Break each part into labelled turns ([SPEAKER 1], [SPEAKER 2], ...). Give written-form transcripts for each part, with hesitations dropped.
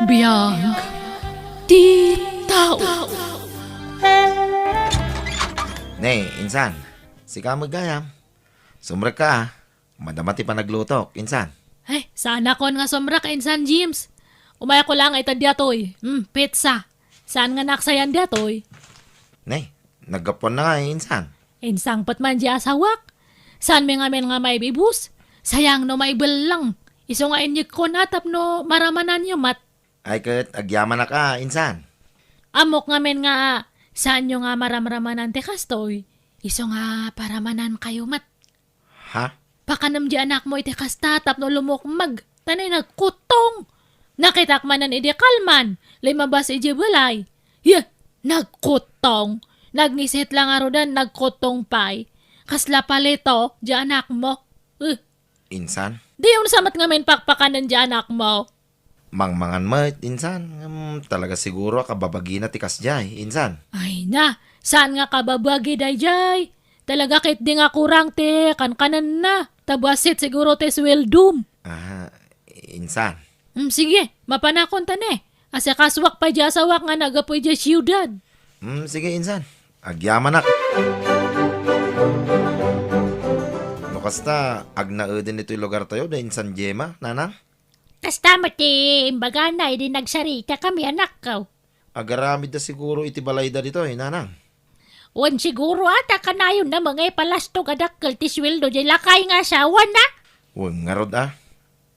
[SPEAKER 1] Biyang di tao.
[SPEAKER 2] Nay, insan. Sika magayam. Sumrek ka ah. Madamati pa naglutok, insan.
[SPEAKER 1] Ay, sana kon nga somra ka insan James. Umaya ko lang ay tadyatoy. Pizza. Saan nga naksayan dyatoy?
[SPEAKER 2] Nay, naggapon na nga insan.
[SPEAKER 1] Insang pat man di asawak. Saan may ngamen nga may bibus? Sayang no may lang. Iso nga inyik ko natap no maramanan nyo mat.
[SPEAKER 2] Ay kat, agyaman na ka, insan.
[SPEAKER 1] Amok ngamen nga saan nyo nga maramramanan te kastoy. Iso nga paramanan kayo mat.
[SPEAKER 2] Ha?
[SPEAKER 1] Pakanam di anak mo iti kastatap no lumukmag. Tanay nagkutong. Nakitakmanan iti kalman. Limabas iti balay. Yeah, nagkutong. Nagngisit lang arudan nagkutong pay. Kasla palito di anak mo.
[SPEAKER 2] Insan?
[SPEAKER 1] Di yung samat ngamen pakpakanan di anak mo.
[SPEAKER 2] Mangmangan mo, insan. Talaga siguro kababagi na tikas jay, insan.
[SPEAKER 1] Ay na, saan nga kababagi dayjay? Talaga kit di nga kurang te, kankanan na. Tabasit siguro te sweldum.
[SPEAKER 2] Insan.
[SPEAKER 1] Sige, mapanakon ta ne. Asa kaswak pa dya sawak nga nagapoy dya siyudad.
[SPEAKER 2] Sige, insan. Agyaman na. No kasta, agnaudin ito'y lugar tayo da insan Jema, nanang?
[SPEAKER 1] Kasta mati, imbaga na, hindi nagsarita kami anak ko.
[SPEAKER 2] Agaramid na siguro iti balay da dito, nanang.
[SPEAKER 1] Wan siguro ata kanayon na mga ipalasto kadakkel ti sweldo di lakay nga asawa na.
[SPEAKER 2] Huwag nga rod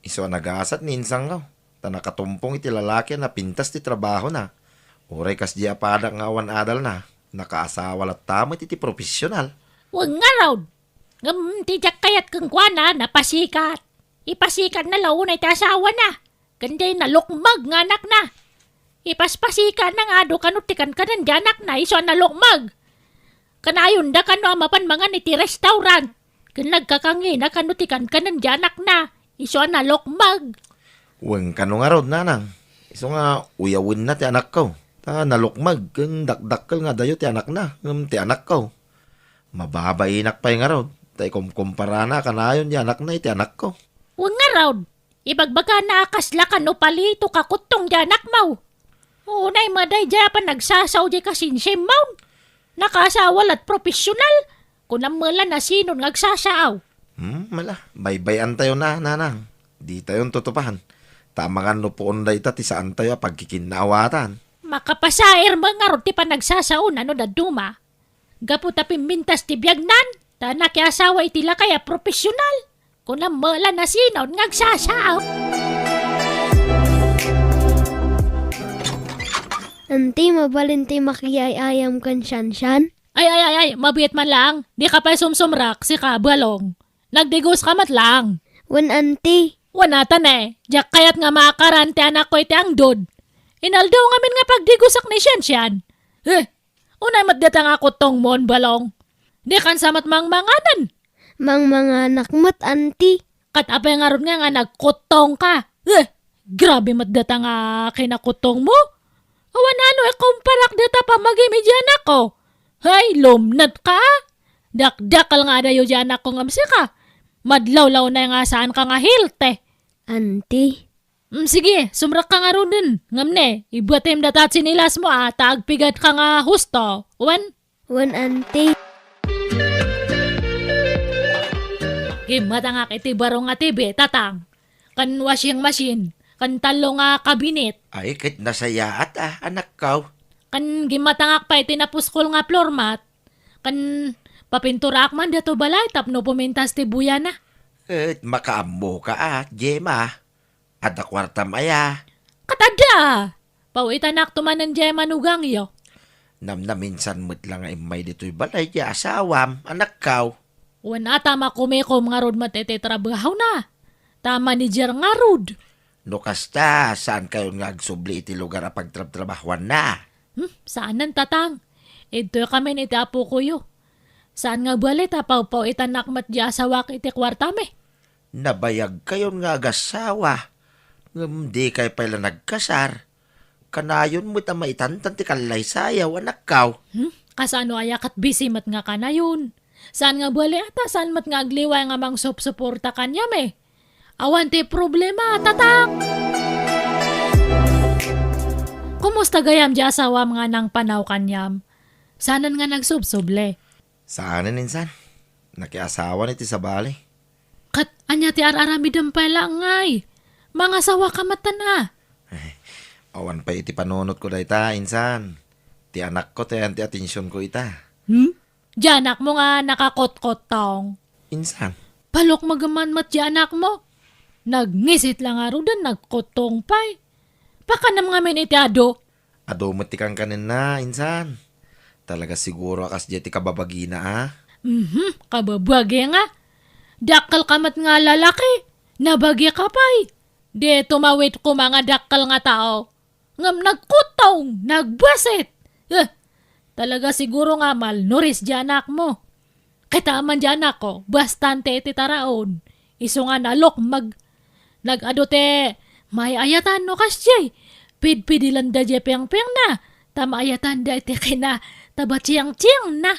[SPEAKER 2] Iso nag-aasat ni insang ka. Tanakatumpong iti lalaki na pintas ti trabaho na. Uray kas di apada nga awan adal na. Nakaasawa lat tamit iti profesional.
[SPEAKER 1] Wan nga raw. Tijak kayat kang kwana napasikat. Ipasikat na launay ti asawa na. Kanday na lukmag nga anak na. Ipaspasikat na nga do kanutikan kanan di anak na iso na lukmag. Kanayon da kano amapan mga iti restaurant. Kan nagkakangi na kanutikan kanan di anak na. Iso na lukmag.
[SPEAKER 2] Huwag ka nga rod, nanang. Iso nga uyawin na ti anak ko. Ta nalukmag, kung dakdakkel nga dayo ti anak na. Ti anak ko. Mababainak pa nga rod. Tay kumpara na kanayon ti anak na iti anak ko.
[SPEAKER 1] Huwag nga raw. Ibagbaga na akasla ka no palito kakutong di anak mo. Unay maday dya pa nagsasaw di kasinsim mo. Nakasawa at profesional. Kung namala na sinon ngagsasaaw.
[SPEAKER 2] Mala. Baybayan tayo na, nanang. Di tayong tutupahan. Tamangan no po onday ita ti saan tayo pagkikinawatan.
[SPEAKER 1] Makapasair mga ron ti pa nagsasaon ano da duma. Gapu tapi mintas ti biyagnan. Tanak asawa itila kaya profesional. Kung namala na sinon ngagsasaaw.
[SPEAKER 3] Anti, mabalinti makiyayayam kan syan-syan?
[SPEAKER 1] Ay, mabiyat man lang. Di ka pa sumsumrak si kabalong. Nagdigos ka mat lang.
[SPEAKER 3] Wan anti.
[SPEAKER 1] Wanatan Diyak kayat nga makarante anak ko iti ang dod. Inaldaw ngamin nga pagdigusak ni siyan. Unay matdata nga kutong mon balong. Di kan samat mangmanganan.
[SPEAKER 3] Mang mga anak mo't anti.
[SPEAKER 1] Kat apay nga ron nga nagkutong ka. Grabe matdata nga kinakutong mo. Awan ano kumparak data pa magimidyan ako. Hay, lumnat ka. Dakdakal nga dayo dyan ako ngamsi ka. Madlaw-law na nga saan ka nga hilte.
[SPEAKER 3] Anti.
[SPEAKER 1] Sige, sumrak ka nga ron din. Ngamne, ibatim datat sinilas mo taagpigat ka nga husto. Wan?
[SPEAKER 3] Wan anti.
[SPEAKER 1] Himata nga kiti barong nga tibi, tatang. Kan washing machine. Kan talo nga kabinet.
[SPEAKER 2] Ay, kit nasayaat anak ko.
[SPEAKER 1] Kan gimatangak pa itinapuskol nga floor mat. Kan papinturak man dato balay tapno pumintas ti buya na.
[SPEAKER 2] Makaambo ka Jema. Ada kwarta maya.
[SPEAKER 1] Katada! Pauitanak tumanan dya manugang yo.
[SPEAKER 2] Namnaminsan mo't lang ay may dito'y balay di asawam, anak ko.
[SPEAKER 1] Wana tama kumikom nga rod matete trabaho na. Tama ni Jer nga rod.
[SPEAKER 2] No kasta, saan kayo nga agsubli iti lugar a pagtrabahuan na?
[SPEAKER 1] Saan nan tatang? Ito kami ni tapo ko yo. Saan nga balit paw itanak mat di asawak iti kwarta me?
[SPEAKER 2] Nabayag kayo nga agasawa. Di kayo pala nagkasar. Kanayon mo maitantan ti kalay sayaw, anak ko.
[SPEAKER 1] Kasano ayak at busy mat nga ka na yun. Saan nga bali ata, saan mat nga agliway nga mang suporta kanya me? Awan ti problema, tatang! tagayam di asawa mga nang panaw kanyam. Sanan nga nagsubsuble.
[SPEAKER 2] Saanin insan? Nakiasawa ni ti sa bali.
[SPEAKER 1] Kat anya ti araramidam pala ngay. Mga sawa kamatan
[SPEAKER 2] Awan pa iti panunot ko dayta insan. Ti anak ko ti atensyon ko ita.
[SPEAKER 1] Diyanak mo nga nakakot-kot taong.
[SPEAKER 2] Insan.
[SPEAKER 1] Palok magaman mat diyanak mo. Nagngisit lang aro dan nagkotong pay. Baka nam nga men iti ado.
[SPEAKER 2] Ado matikang kanin na insan. Talaga siguro akas di ti kababagi na
[SPEAKER 1] Kababagi nga. Dakal kamat nga lalaki. Nabagi ka pay. Di tumawit ko mga dakal nga tao. Ngam nagkutong, nagbasit. Talaga siguro nga malnuris diyanak mo. Kitaman diyanak ko, bastante iti taraon. Iso nga nalok nag-adote, may ayatan no kasyay. Pidpidilan da je piyang-piyang na. Tama ayatan da iti kina tabatsiyang-tsiyang na.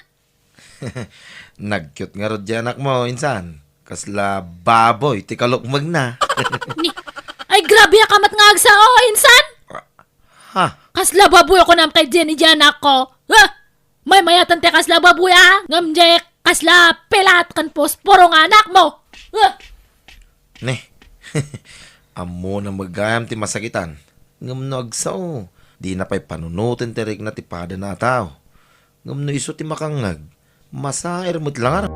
[SPEAKER 2] Nag-cute nga rod diyanak mo insan. Kasla baboy ti kalukmag na.
[SPEAKER 1] Ay grabe akamat nga agsao, insan!
[SPEAKER 2] Ha?
[SPEAKER 1] Kasla baboy ako nam kay Jenny diyanak ko. May mayatan te kasla baboy Ngamje kasla pelat kan posporo nga anak mo.
[SPEAKER 2] Ne. Amo na magayam ti masakitan. Ngam no agsaw. Di na pa'y panunutin ti rig na ti pada na tao. Ngam no iso ti makangag. Masair mo't lang araw.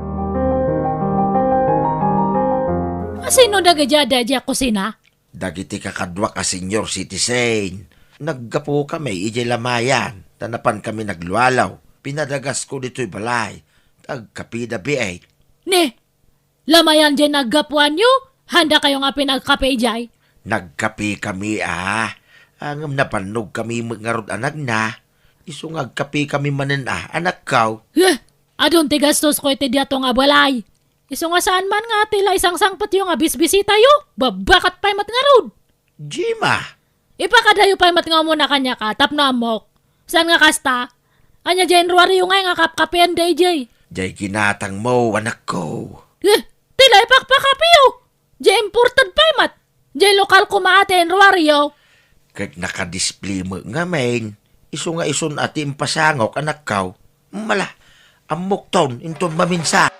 [SPEAKER 1] Sino nagajada ko sina?
[SPEAKER 2] Dagiti kakadwa ka senior citizen. Naggapo kami ijay lamayan. Tanapan kami naglualaw. Pinadagas ko dito'y balay. Tagkapida B8.
[SPEAKER 1] Ne, lamayan dyan naggapuan nyo? Handa kayo nga pinagkape ijay?
[SPEAKER 2] Nagkapi kami Angam napanog kami magngarod anak na. Iso ngagkapi kami manen anak kaw.
[SPEAKER 1] Adon ti gastos ko iti diato nga balay. Iso nga saan man nga tila isang sangpat yung abis-bisita yo. Babakat pa'y mat nga rod.
[SPEAKER 2] Jima.
[SPEAKER 1] Ipakadayo pa'y mat nga mo na kanya ka. Tap na amok. Saan nga kasta? Anya January yung nga kapkapian day jay.
[SPEAKER 2] Jay ginatang mo anak ko.
[SPEAKER 1] Tila ipakpakapi yo. Jay imported pa'y mat. Jay lokal kumaate January yo.
[SPEAKER 2] Kag nakadisplay mo nga main. Iso nga ison ati impasangok anak kaw. Mala. Amok taon inton maminsa.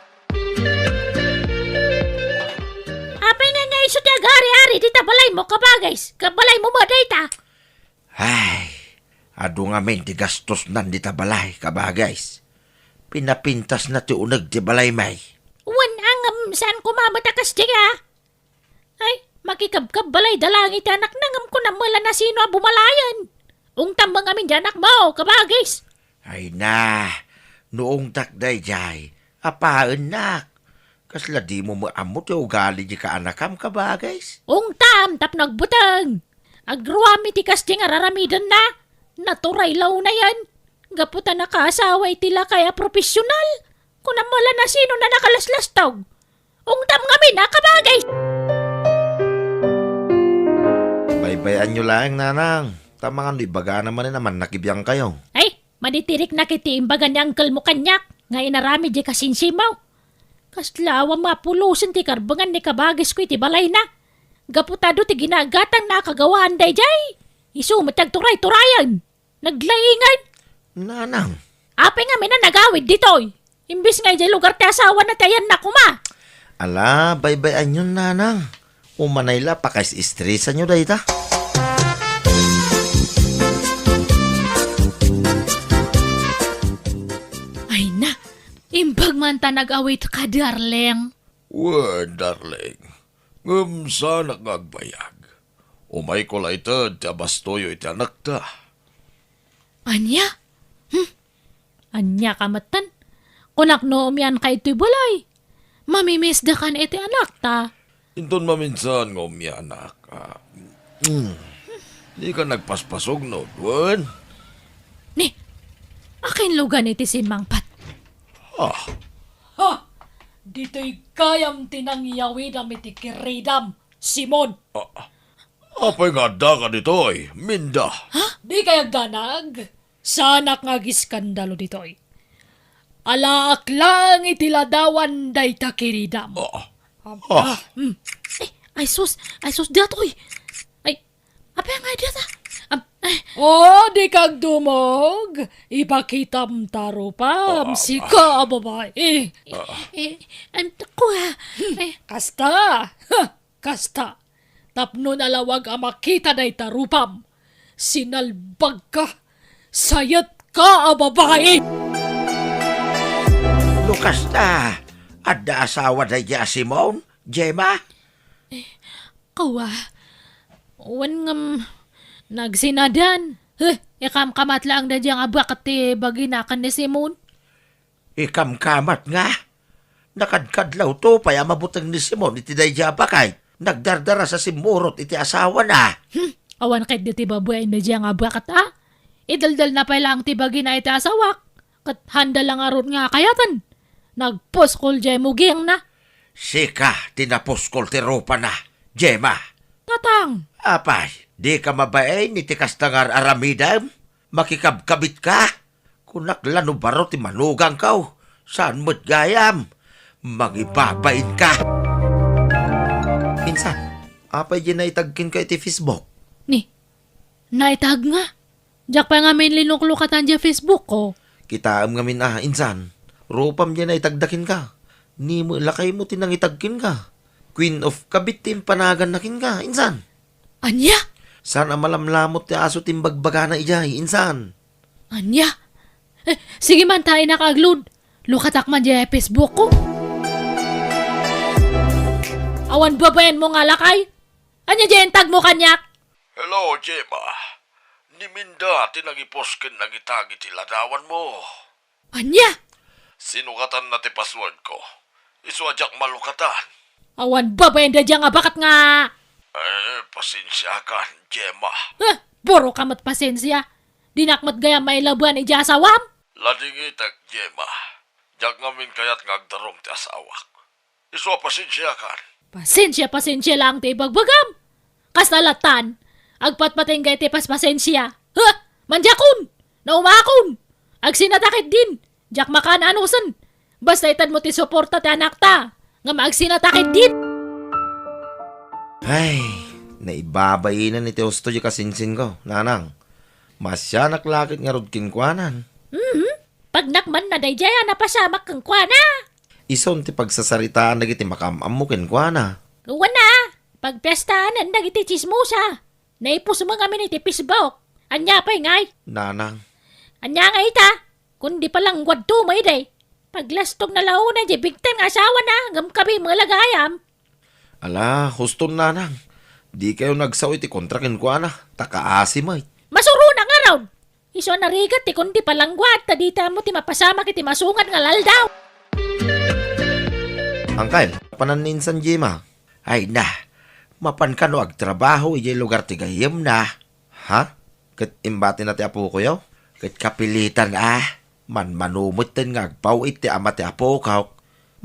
[SPEAKER 1] Iso ti agari-ari di tabalay mo kabagays. Kabalay mo ba dayta?
[SPEAKER 2] Ay, ado nga men ti gastos nan di tabalay kabagays. Pinapintas na ti unag ti balay may.
[SPEAKER 1] Wan ang saan kumamatakas diya? Ay, makikabkab balay dalang iti anak nangam ko na mula na sino bumalayan. Ungtambang amin di anak mo kabagays.
[SPEAKER 2] Ay na, noong takday jay, apaan nak. Kasla di mo maamot yung ugali di ka anakam ka ba, guys?
[SPEAKER 1] Ungtam, tap nagbutang. Agruami ti kas di nga raramidan na. Naturay law na yan. Gaputa na kaasawa itila kaya profesional. Kung namala na sino na nakalaslastog. Ungtam kami na kabagay.
[SPEAKER 2] Baybayan nyo lang, nanang. Tamang ano, ibaga naman nakibiyang kayo.
[SPEAKER 1] Ay, manitirik na kiti imbagan ni uncle mo kanyak. Nga inarami di kasinsimaw. Kaslawa mapulusin ti karbangan ni kabagis ko iti balay na. Gaputado ti ginagatang nakagawaan day jay. Isu matagturay-turayan. Naglaingan.
[SPEAKER 2] Nanang.
[SPEAKER 1] Apay nga na nagawid ditoy. Imbis nga jay lugar ti asawa na tayan na kuma.
[SPEAKER 2] Ala, baybayan nyo, nanang. Umanayla pa kays istresa nyo dahita.
[SPEAKER 1] Ay na, imbag man ta nag-awit ka, darling.
[SPEAKER 4] Darling. Sana ngagbayag. Umay ko la ito, tabastoyo iti anak ta.
[SPEAKER 1] Anya? Anya kamatan? Kunak no umyan ka ito'y balay. Mamimiss da kan iti anak ta.
[SPEAKER 4] Inton maminsan ng umya anak. Di ka nagpaspasog no, duwan?
[SPEAKER 1] Ni, akin lugan iti si Mangpat. Ha! Dito'y kayam tinangyawidam iti kiridam, Simon.
[SPEAKER 4] Apay nga da ka ditoy, minda.
[SPEAKER 1] Ha? Di kayag danag? Sanak nga giskandalo ditoy. Alaak lang itiladawan day takiridam. Ay sus, datoy. Ay, apa nga data? Di kag dumog. Ipakitam taro pam. Sika, babae. Ko ha. Kasta. Kasta. Tapno nalawag ang makita na itarupam. Sinalbag ka. Sayat ka, babae.
[SPEAKER 2] Lukas na. Adda asawa na niya Simon, Gemma.
[SPEAKER 1] Kawa. Wan ngam nagsinadan. Ikam kamat lang na diyang abakat baginakan ni Simon.
[SPEAKER 2] Ikam-kamat nga. Nakadkadlaw to, paya mabutang ni Simon, iti day bakay. Nagdardara sa simurot, iti asawa na.
[SPEAKER 1] Awan kahit di tibabuay na diyang abakat Idaldal na pa lang tibagi na iti asawak. Kat handa lang aron nga kayatan. Nagposkol diyay muging na.
[SPEAKER 2] Sika, tinaposkol ti ropa na, Gemma.
[SPEAKER 1] Tatang.
[SPEAKER 2] Apay, di ka mabae ni tikas tangar aramidam? Makikabkabit ka? Kunak lano baro ti manugang kaw. Saan mo't gayam? Magibabain ka. Pinsan, apay di naitagkin ka iti Facebook?
[SPEAKER 1] Ni, naitag nga. Diyak pa nga may linuklukatan dyan Facebook ko.
[SPEAKER 2] Kitaam nga min insan. Rupam di naitagdakin ka. Ni mo lakay mo tinang itagkin ka. Queen of kabit tim panagan nakin ka, insan.
[SPEAKER 1] Anya?
[SPEAKER 2] Sana malamlamot ti aso timbagbaga na ijay, insan.
[SPEAKER 1] Anya? Sige man tayo nakaglod. Lukatak man dyan Facebook ko. Awan babayan mo nga lakay. Anya dyan tag mo kanyak?
[SPEAKER 4] Hello, Gemma. Niminda, tinagipos ken nagitagi ti ladawan mo.
[SPEAKER 1] Anya?
[SPEAKER 4] Sinukatan na ti password ko. Iswadyak malukatan.
[SPEAKER 1] Awan babayan da dyan nga bakat nga.
[SPEAKER 4] Pasensya ka, Gemma.
[SPEAKER 1] Boro ka mat pasensya. Dinakmat gaya may labuan ija asawam.
[SPEAKER 4] Lading itak, Gemma. Jak ngamin kayat ngagdarom ti asawak. Iswa pasensya ka.
[SPEAKER 1] Pasensya lang ti bagbagam. Kasalatan. Agpatpating gaya ti paspasensya. Manjakon. Naumakon. Ag sinatakit din. Jak makan anusan. Basta itad mo ti suporta ti anak ta. Nga magsinatakit din.
[SPEAKER 2] Ay, naibabainan ni Teosto yung kasinsin ko, nanang. Masya naklakit nga rod kinkwanan.
[SPEAKER 1] Pag nakman na day jaya napasamak kang kwana.
[SPEAKER 2] Ison ti pagsasaritaan nagiti makamam mo kinkwana.
[SPEAKER 1] Uwan na. Pag pestahanan nagiti chismosa. Naipos mo kami ni ti Facebook. Anya pa'y ngay.
[SPEAKER 2] Nanang,
[SPEAKER 1] Anya nga ita. Kundi palang wadto may day. Paglastog na launa di bigtan nga asawa na. Gam kami mga lagayam.
[SPEAKER 2] ala, huston nanang. Di kayo nagsaw iti kontra kinkwana. Takaasi mo
[SPEAKER 1] Masuro na nga raw. Iso na rigat ti kundi palangguat. Tadita mo ti mapasama kiti masungan nga laldaw.
[SPEAKER 2] Angkal, pananinsan Jima. Ay na, mapan ka no agtrabaho ijay lugar ti gayem na. Ha? Kat imbati na ti apo ko yaw? Kat kapilitan Man manumot ten nga agpaw iti ama ti apo kaw.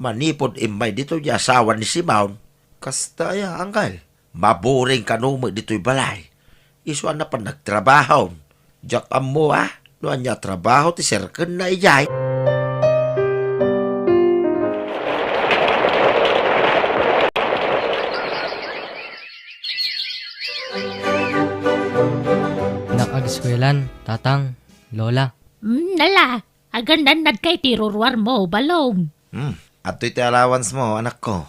[SPEAKER 2] Manipod imay dito di asawa ni Simon. Kasta ya, angkal. Maburing kanumot dito'y balay. Isuan na pa nagtrabaho. Diyak mo Noan niya trabaho ti serken na ijay.
[SPEAKER 5] Nakag-eskwelahan, tatang, lola.
[SPEAKER 1] Nala. Agandan nad kay tirurwar mo balong.
[SPEAKER 2] At iti allowance mo, anak ko.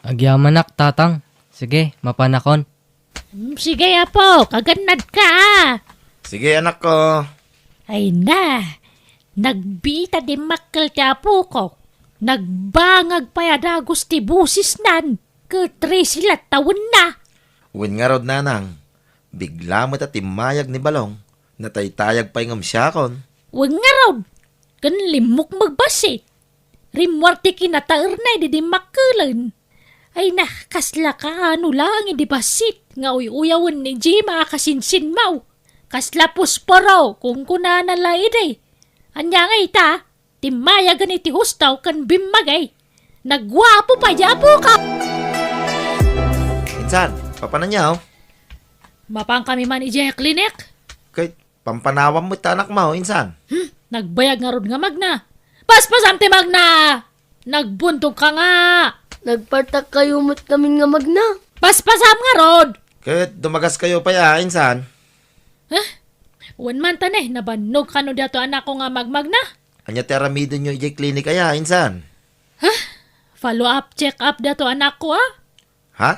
[SPEAKER 5] Agyamanak, tatang. Sige, mapanakon.
[SPEAKER 1] Sige apo, kagannad ka.
[SPEAKER 2] Sige, anak ko.
[SPEAKER 1] Ay na. Nagbita di makkel ti apo ko. Nagbangag payadagos ti busis nan. Katri sila tawon na.
[SPEAKER 2] Uwin nga rod nanang. Bigla mo timayag ni Balong. Nataytayag pa yung amsyakon.
[SPEAKER 1] Huwag nga raw. Kan limok magbasit. Rimwarte kinataer na di makkelan. Ay na, kasla ka ano lang hindi basit. Nga uyawan ni Jima kasinsin mau. Kasla pusporo kung kunanan la ide. Anya nga ita, timayagan iti hustaw kan bimagay. Nagwapo pa yapo ka.
[SPEAKER 2] Insan, papanan niya
[SPEAKER 1] Mapang kami man ijay klinik.
[SPEAKER 2] Kahit pampanawam mo tanak mo, insan.
[SPEAKER 1] Nagbayag nga ron nga magna. Paspasam ti magna. Nagbuntog ka nga.
[SPEAKER 3] Nagpartak kayo mo't kami nga magna.
[SPEAKER 1] Paspasam nga rod.
[SPEAKER 2] Kahit dumagas kayo pa ya, insan.
[SPEAKER 1] Wan man tanay, nabanog ka no dato anak ko nga magmag na.
[SPEAKER 2] Anya ti aramido nyo ijay klinik kaya, insan?
[SPEAKER 1] Follow up, check up dato anak ko ah.
[SPEAKER 2] Ha?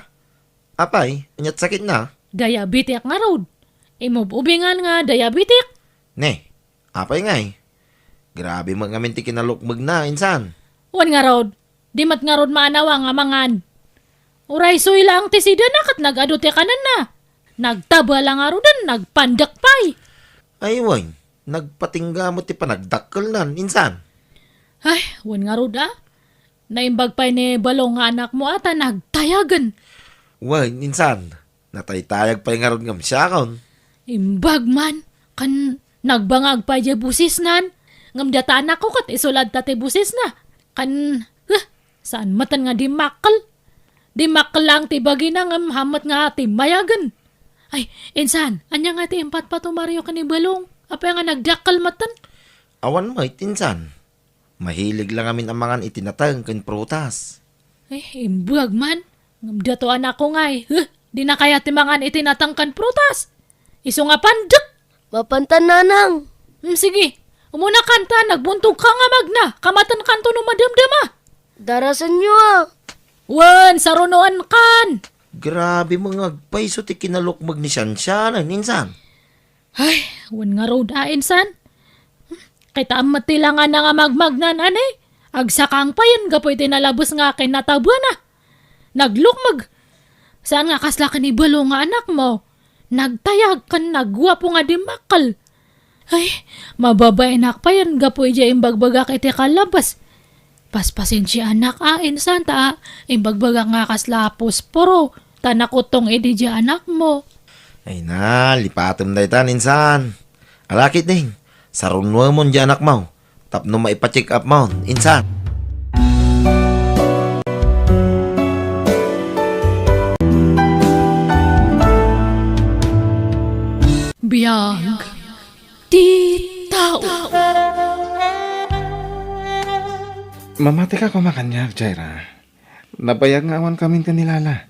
[SPEAKER 2] Apay, anyat sakit na?
[SPEAKER 1] Diabetic nga road. Imububingan nga diabetic.
[SPEAKER 2] Ne, apay ngay. Grabe mga ti kinalukmag na, insan.
[SPEAKER 1] Wan nga road. Di mat nga road maanawa nga mangan. Uray soy lang ti sida na kat nag-adote kanan na. Nagtaba lang nga rodan, nagpandak pay.
[SPEAKER 2] Ay, wan. Nagpatingga mo ti panagdakkel nan, insan.
[SPEAKER 1] Ay, wan nga road ah. Naimbag pay ni balong nga anak mo ata nagtayagan.
[SPEAKER 2] Wan, insan. Nataytayag pa yung arod ngam siya kaon.
[SPEAKER 1] Imbag man, kan nagbangag pa dya busis nan. Ngam data anak ko kat isulad tate busis na. Kan, saan matan nga di makal? Di makal lang ti bagi na ngam hamat nga ti mayagan. Ay, insan, anya nga ti empat pa tumaryo ka ni balong. Apa nga nagdakal matan?
[SPEAKER 2] Awan mo, insan. Mahilig lang amin ang mga itinatang kan prutas.
[SPEAKER 1] Ay, imbag man. Ngam dato anak ko nga di na kaya ti mga itinatangkan prutas. Iso nga pandak.
[SPEAKER 3] Mapantan nanang.
[SPEAKER 1] Sige, umuna kanta, nagbuntog ka nga magna. Kamatan kanto no madamdama.
[SPEAKER 3] Darasan nyo ah.
[SPEAKER 1] Wan, sarunoan kan.
[SPEAKER 2] Grabe mga agpay so ti kinalukmag ni Shanshanan, insan.
[SPEAKER 1] Ay, wan nga road insan. Kita amat tila nga nga magmagnan anay. Agsakang pa yan, gapoy tinalabos nga kay natabwa na. Naglukmag. Saan nga kasla ka ni balo nga anak mo? Nagtayag kan nagwapo nga di makal. Ay, mababay anak pa yan, gapoy dya imbagbaga kay ti kalabas. Paspasin si anak insan ta. Imbagbaga nga kasla posporo. Tanakutong edi dya anak mo.
[SPEAKER 2] Ay na, lipatom na itan, insan. Alakit ning, sarunwa mo dyan anak mo. Tapno maipacheck up mo, insan.
[SPEAKER 1] Biyag. Di tao.
[SPEAKER 6] Mamati ka kumakanyag, Jaira. Nabayag nga awan kami kanilala.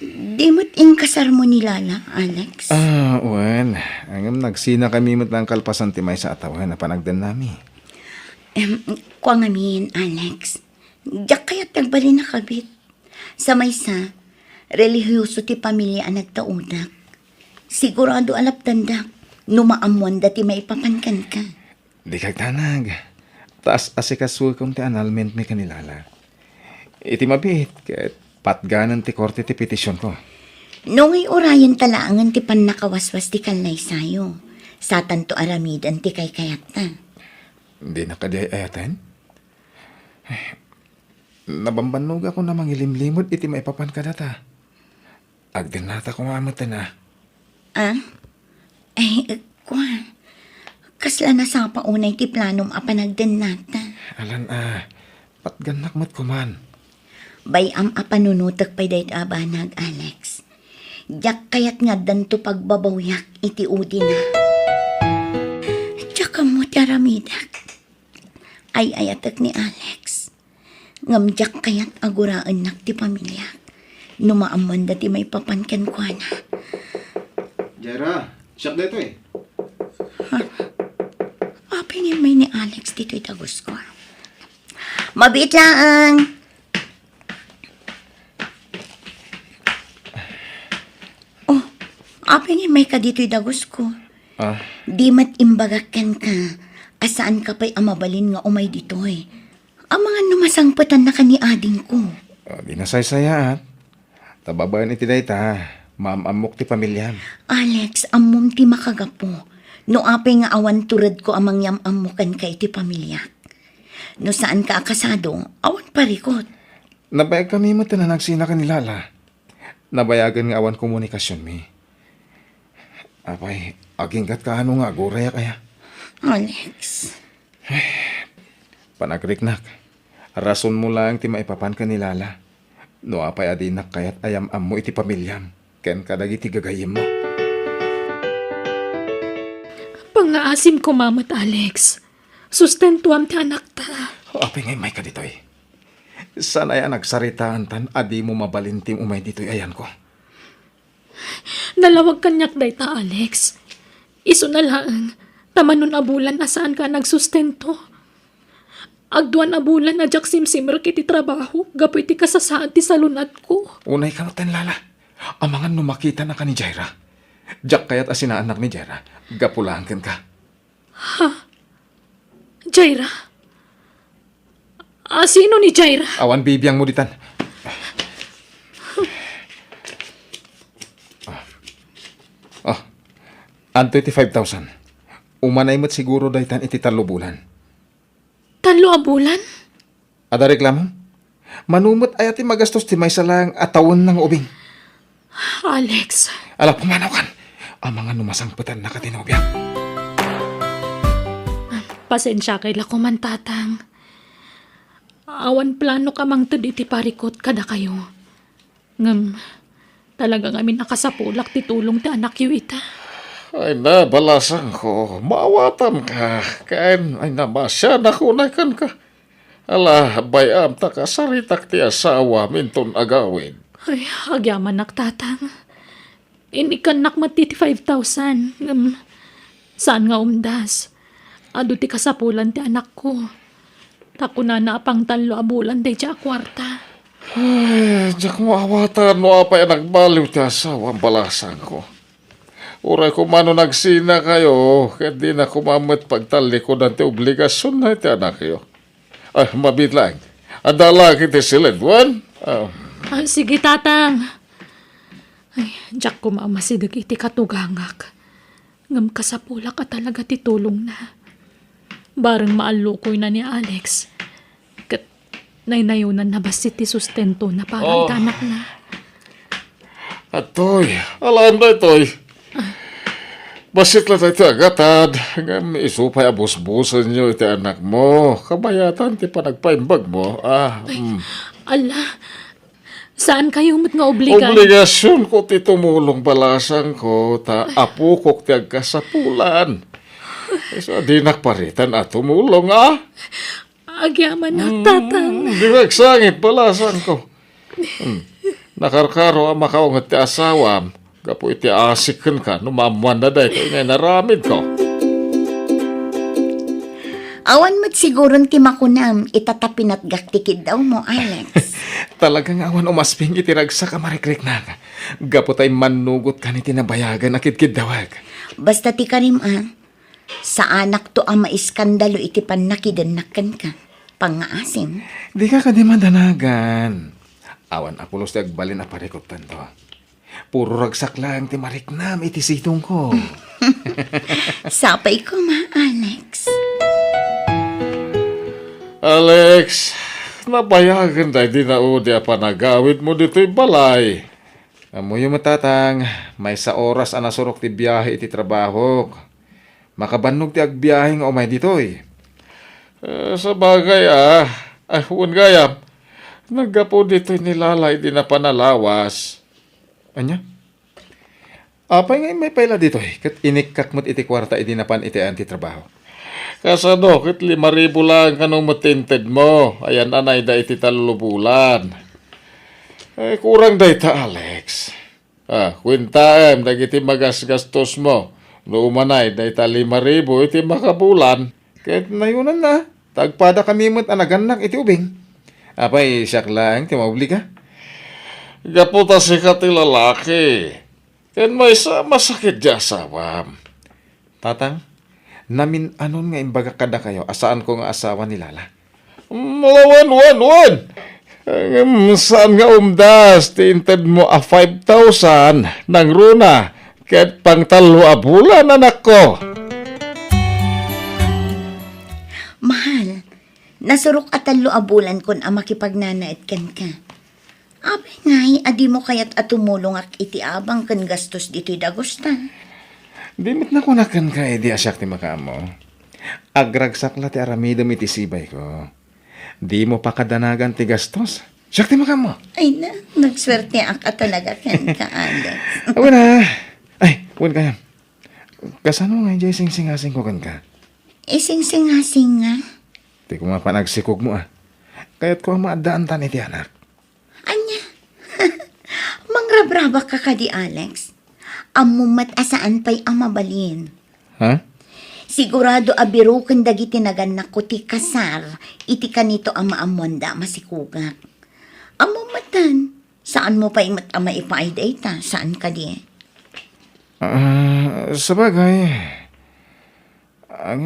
[SPEAKER 7] Di mo't inkasar mo ni Lala, Alex.
[SPEAKER 6] Wen. Ang nagsina kami mo't lang kalpasan timay sa atawan na panagdan nami.
[SPEAKER 7] Kwa ngamin, Alex. Diyak kaya't nagbali na kabit. Sa maysa, relihiyoso ti pamilya ang nagtaunak. Sigurado alap tandak, numaamuan dati may papankan ka.
[SPEAKER 6] Di kagtanag. Taas asikasul kong ti annulment may kanilala. Iti mabit, ket patganan ti korte ti petisyon ko.
[SPEAKER 7] Nung ay orayan talaangan ti pan nakawaswas ti kanlay sayo. Sa tanto aramidan ti kay kayata.
[SPEAKER 6] Di na kadayayatan? Nabambanog ako na mangilimlimod iti maipapan ka data. Agdan nata kumamata na.
[SPEAKER 7] Kwa. Kasla na sa paunay ti planom apanagden nata.
[SPEAKER 6] Alan patganak mat kuman.
[SPEAKER 7] Bayam apanunutak pa'y dayt abanag, Alex. Diyak kayat nga danto pagbabawyak iti udi na. Tsaka mo taramidak. Ay ayatak ni Alex. Ngamdiyak kayat aguraan nak ti pamilya. Numaaman dati may papankan kwa na.
[SPEAKER 6] Jaira, shop na ito eh.
[SPEAKER 7] Apingin may ni Alex dito'y tagos ko. Mabit lang! Apingin may ka dito'y dagos ko. Di mat imbagakan ka. Asaan ka pa'y amabalin nga umay dito'y. Ang mga numasangpatan na ka ni ading ko.
[SPEAKER 6] Di nasaysaya at. Tababayan iti dayta, maamamok ti pamilyan.
[SPEAKER 7] Alex, amom ti makagapo. No apay nga awan turad ko amang yamamukan ka iti pamilya. No saan ka akasado, awan parikot.
[SPEAKER 6] Nabayag kami mo na nagsina ka nilala. Nabayagan nga awan komunikasyon mi. Apay, aginggat ka ano nga, guraya kaya.
[SPEAKER 7] Alex.
[SPEAKER 6] Panagriknak, rason mo lang ti maipapan ka nilala. No apay adinak kayat ayam-am mo iti pamilyam. Ken kadag iti gagayim mo.
[SPEAKER 1] Pangaasim ko, Mamat Alex. Sustentuam ti anak ta.
[SPEAKER 6] Apay ngay may ka ditoy. Sana yan nagsaritaan tan, adi mo mabalintim umay ditoy ayan ko.
[SPEAKER 1] Nalawag kanyak day ta, Alex. Iso na lang, tamanon abulan na saan ka nagsustento. Agduan abulan na jak simsimmer kiti trabaho, gapoy ti kasasaan ti salunat ko.
[SPEAKER 6] Unay ka tan lala. Amangan no makita na ka ni Jaira. Jak kayat asinaanak ni Jaira. Gapulangan ka.
[SPEAKER 1] Jaira? Sino ni Jaira?
[SPEAKER 6] Awan bibiyang mo ditan. Ang 25,000. Umanay mo't siguro daytan iti 3 bulan.
[SPEAKER 1] 3 abulan?
[SPEAKER 6] Ada reklamo? Manumot ay ati magastos ti may salang atawon ng ubing.
[SPEAKER 1] Alex,
[SPEAKER 6] Ala, pumanaw kan. Ang mga numasangputan na katinobya.
[SPEAKER 1] pasensya kay lako man tatang. Awan plano ka mang iti parikot kada kayo. Ngam, talaga kami nakasapulak ti tulong ti anak yu ita.
[SPEAKER 4] Ay na, balasan ko. Maawatan ka. Kain, ay na, masya na kunakan ka. Ala, bayam ta ka, saritak ti asawa, minton agawin.
[SPEAKER 1] Ay, agyaman tatang. Inikan nak matiti 5,000. Saan nga umdas? Ado ti kasapulan ti anak ko. Tako na apang 3 abulan day siya kwarta.
[SPEAKER 4] Ay, diyak maawatan mo apa yung nagbaliw ti asawa, balasan ko. Uray ko mano nagsina kayo, kaya di na kumamit pagtalikod ang ti obligasyon na iti anak kayo. Ay, mabit lang. Adala kiti silid, wan?
[SPEAKER 1] Sige tatang. Ay, diyak ko mamasidag iti katugangak. Ngam kasapula ka talaga ti tulong na. Barang maalukoy na ni Alex. Kat naynayunan na basi ti sustento na parang anak na.
[SPEAKER 4] Atoy, alam na itoy. Basit lang tayo agatad. Ngam isupay abos-bosan nyo iti anak mo. Kabayatan ti panagpaimbag mo.
[SPEAKER 1] Ala, saan kayo mat nga obligan?
[SPEAKER 4] Obligasyon ko ti tumulong balasan ko. Ta apukok ti agkasapulan. So, di nakparitan at tumulong,
[SPEAKER 1] Agyaman na tatang.
[SPEAKER 4] Di magsangit balasan ko. Nakarkaro ang makaungat ti asawam. Kapo iti asikin ka, numamuan na dahi ko ngay naramid ko.
[SPEAKER 7] Awan mo't siguro ti makunam, itatapin at gaktikid daw mo, Alex.
[SPEAKER 6] Talagang awan umasping itiragsa ka marikrik na. Gapot ay manugot ka ni tinabayagan akit-kid dawag.
[SPEAKER 7] Basta ti karim sa anak to ang maiskandalo iti panakidannakan ka. Pangaasim.
[SPEAKER 6] Di ka di madanagan. Awan apulos ti agbalin na parikot tanto. Puro ragsak lang ti mariknam iti sitong ko.
[SPEAKER 7] Sapay ko Alex.
[SPEAKER 4] Alex, nabayagan dahi di na udi panagawid mo dito'y balay.
[SPEAKER 6] Amoy matatang, may sa oras anasurok ti biyahe iti trabaho. Makabannog ti agbiyaheng o may ditoy.
[SPEAKER 4] Sa bagay huwag gayam. Naggapo dito'y nilalay di na panalawas.
[SPEAKER 6] Anya? Apay ngay may paila ditoy. Kat inikak mo't iti kwarta iti napan iti anti trabaho.
[SPEAKER 4] Kasano, kit 5,000 lang kanong matinted mo. Ayan anay da iti 3 bulan. Kurang da ita, Alex. Kwintaem, dagiti magasgastos mo. Lumanay, da ita 5,000 iti makabulan.
[SPEAKER 6] Kahit nayunan na, tagpada kami mo't anaganak iti ubing. Apay, siyak lang, timaubli ka.
[SPEAKER 4] Gaputa si kati lalaki. Ken may masakit di asawam.
[SPEAKER 6] Tatang, namin anon nga imbaga kada kayo, asaan ko nga asawa ni Lala.
[SPEAKER 4] Wan. Saan nga umdas, tiinted mo 5,000 ng runa. Kahit pang 3 bulan, anak ko.
[SPEAKER 7] Mahal, nasurok at 3 abulan kun ang makipagnanait kan ka. Abay ngay, adi mo kayat atumulong ak iti abang kan gastos dito'y dagustan.
[SPEAKER 6] Dimit na kunakan ka, edi asyak ti makamo. Agragsak la ti aramidom iti sibay ko. Di mo pa kadanagan ti gastos. Siyak ti makamo.
[SPEAKER 7] Ay na, nagswerte ak at talaga kan ka, Alex.
[SPEAKER 6] Awan na. Ay, wan kaya. Kasano nga jay sing-singasing ko kan ka?
[SPEAKER 7] Ising-singasing nga.
[SPEAKER 6] Di ko mapanagsikog mo Kaya't ko ang maadaan tan iti anak.
[SPEAKER 7] Anya, mangrabraba ka ka di, Alex. Amumat asaan pa'y amabalin.
[SPEAKER 6] Ha?
[SPEAKER 7] Sigurado abiro kan dagiti naganak ko ti kasar, iti kanito ang maamonda masikugak. Amumatan, saan mo pa imat ama ipaayday ta? Saan ka di?
[SPEAKER 6] Sabagay. Ang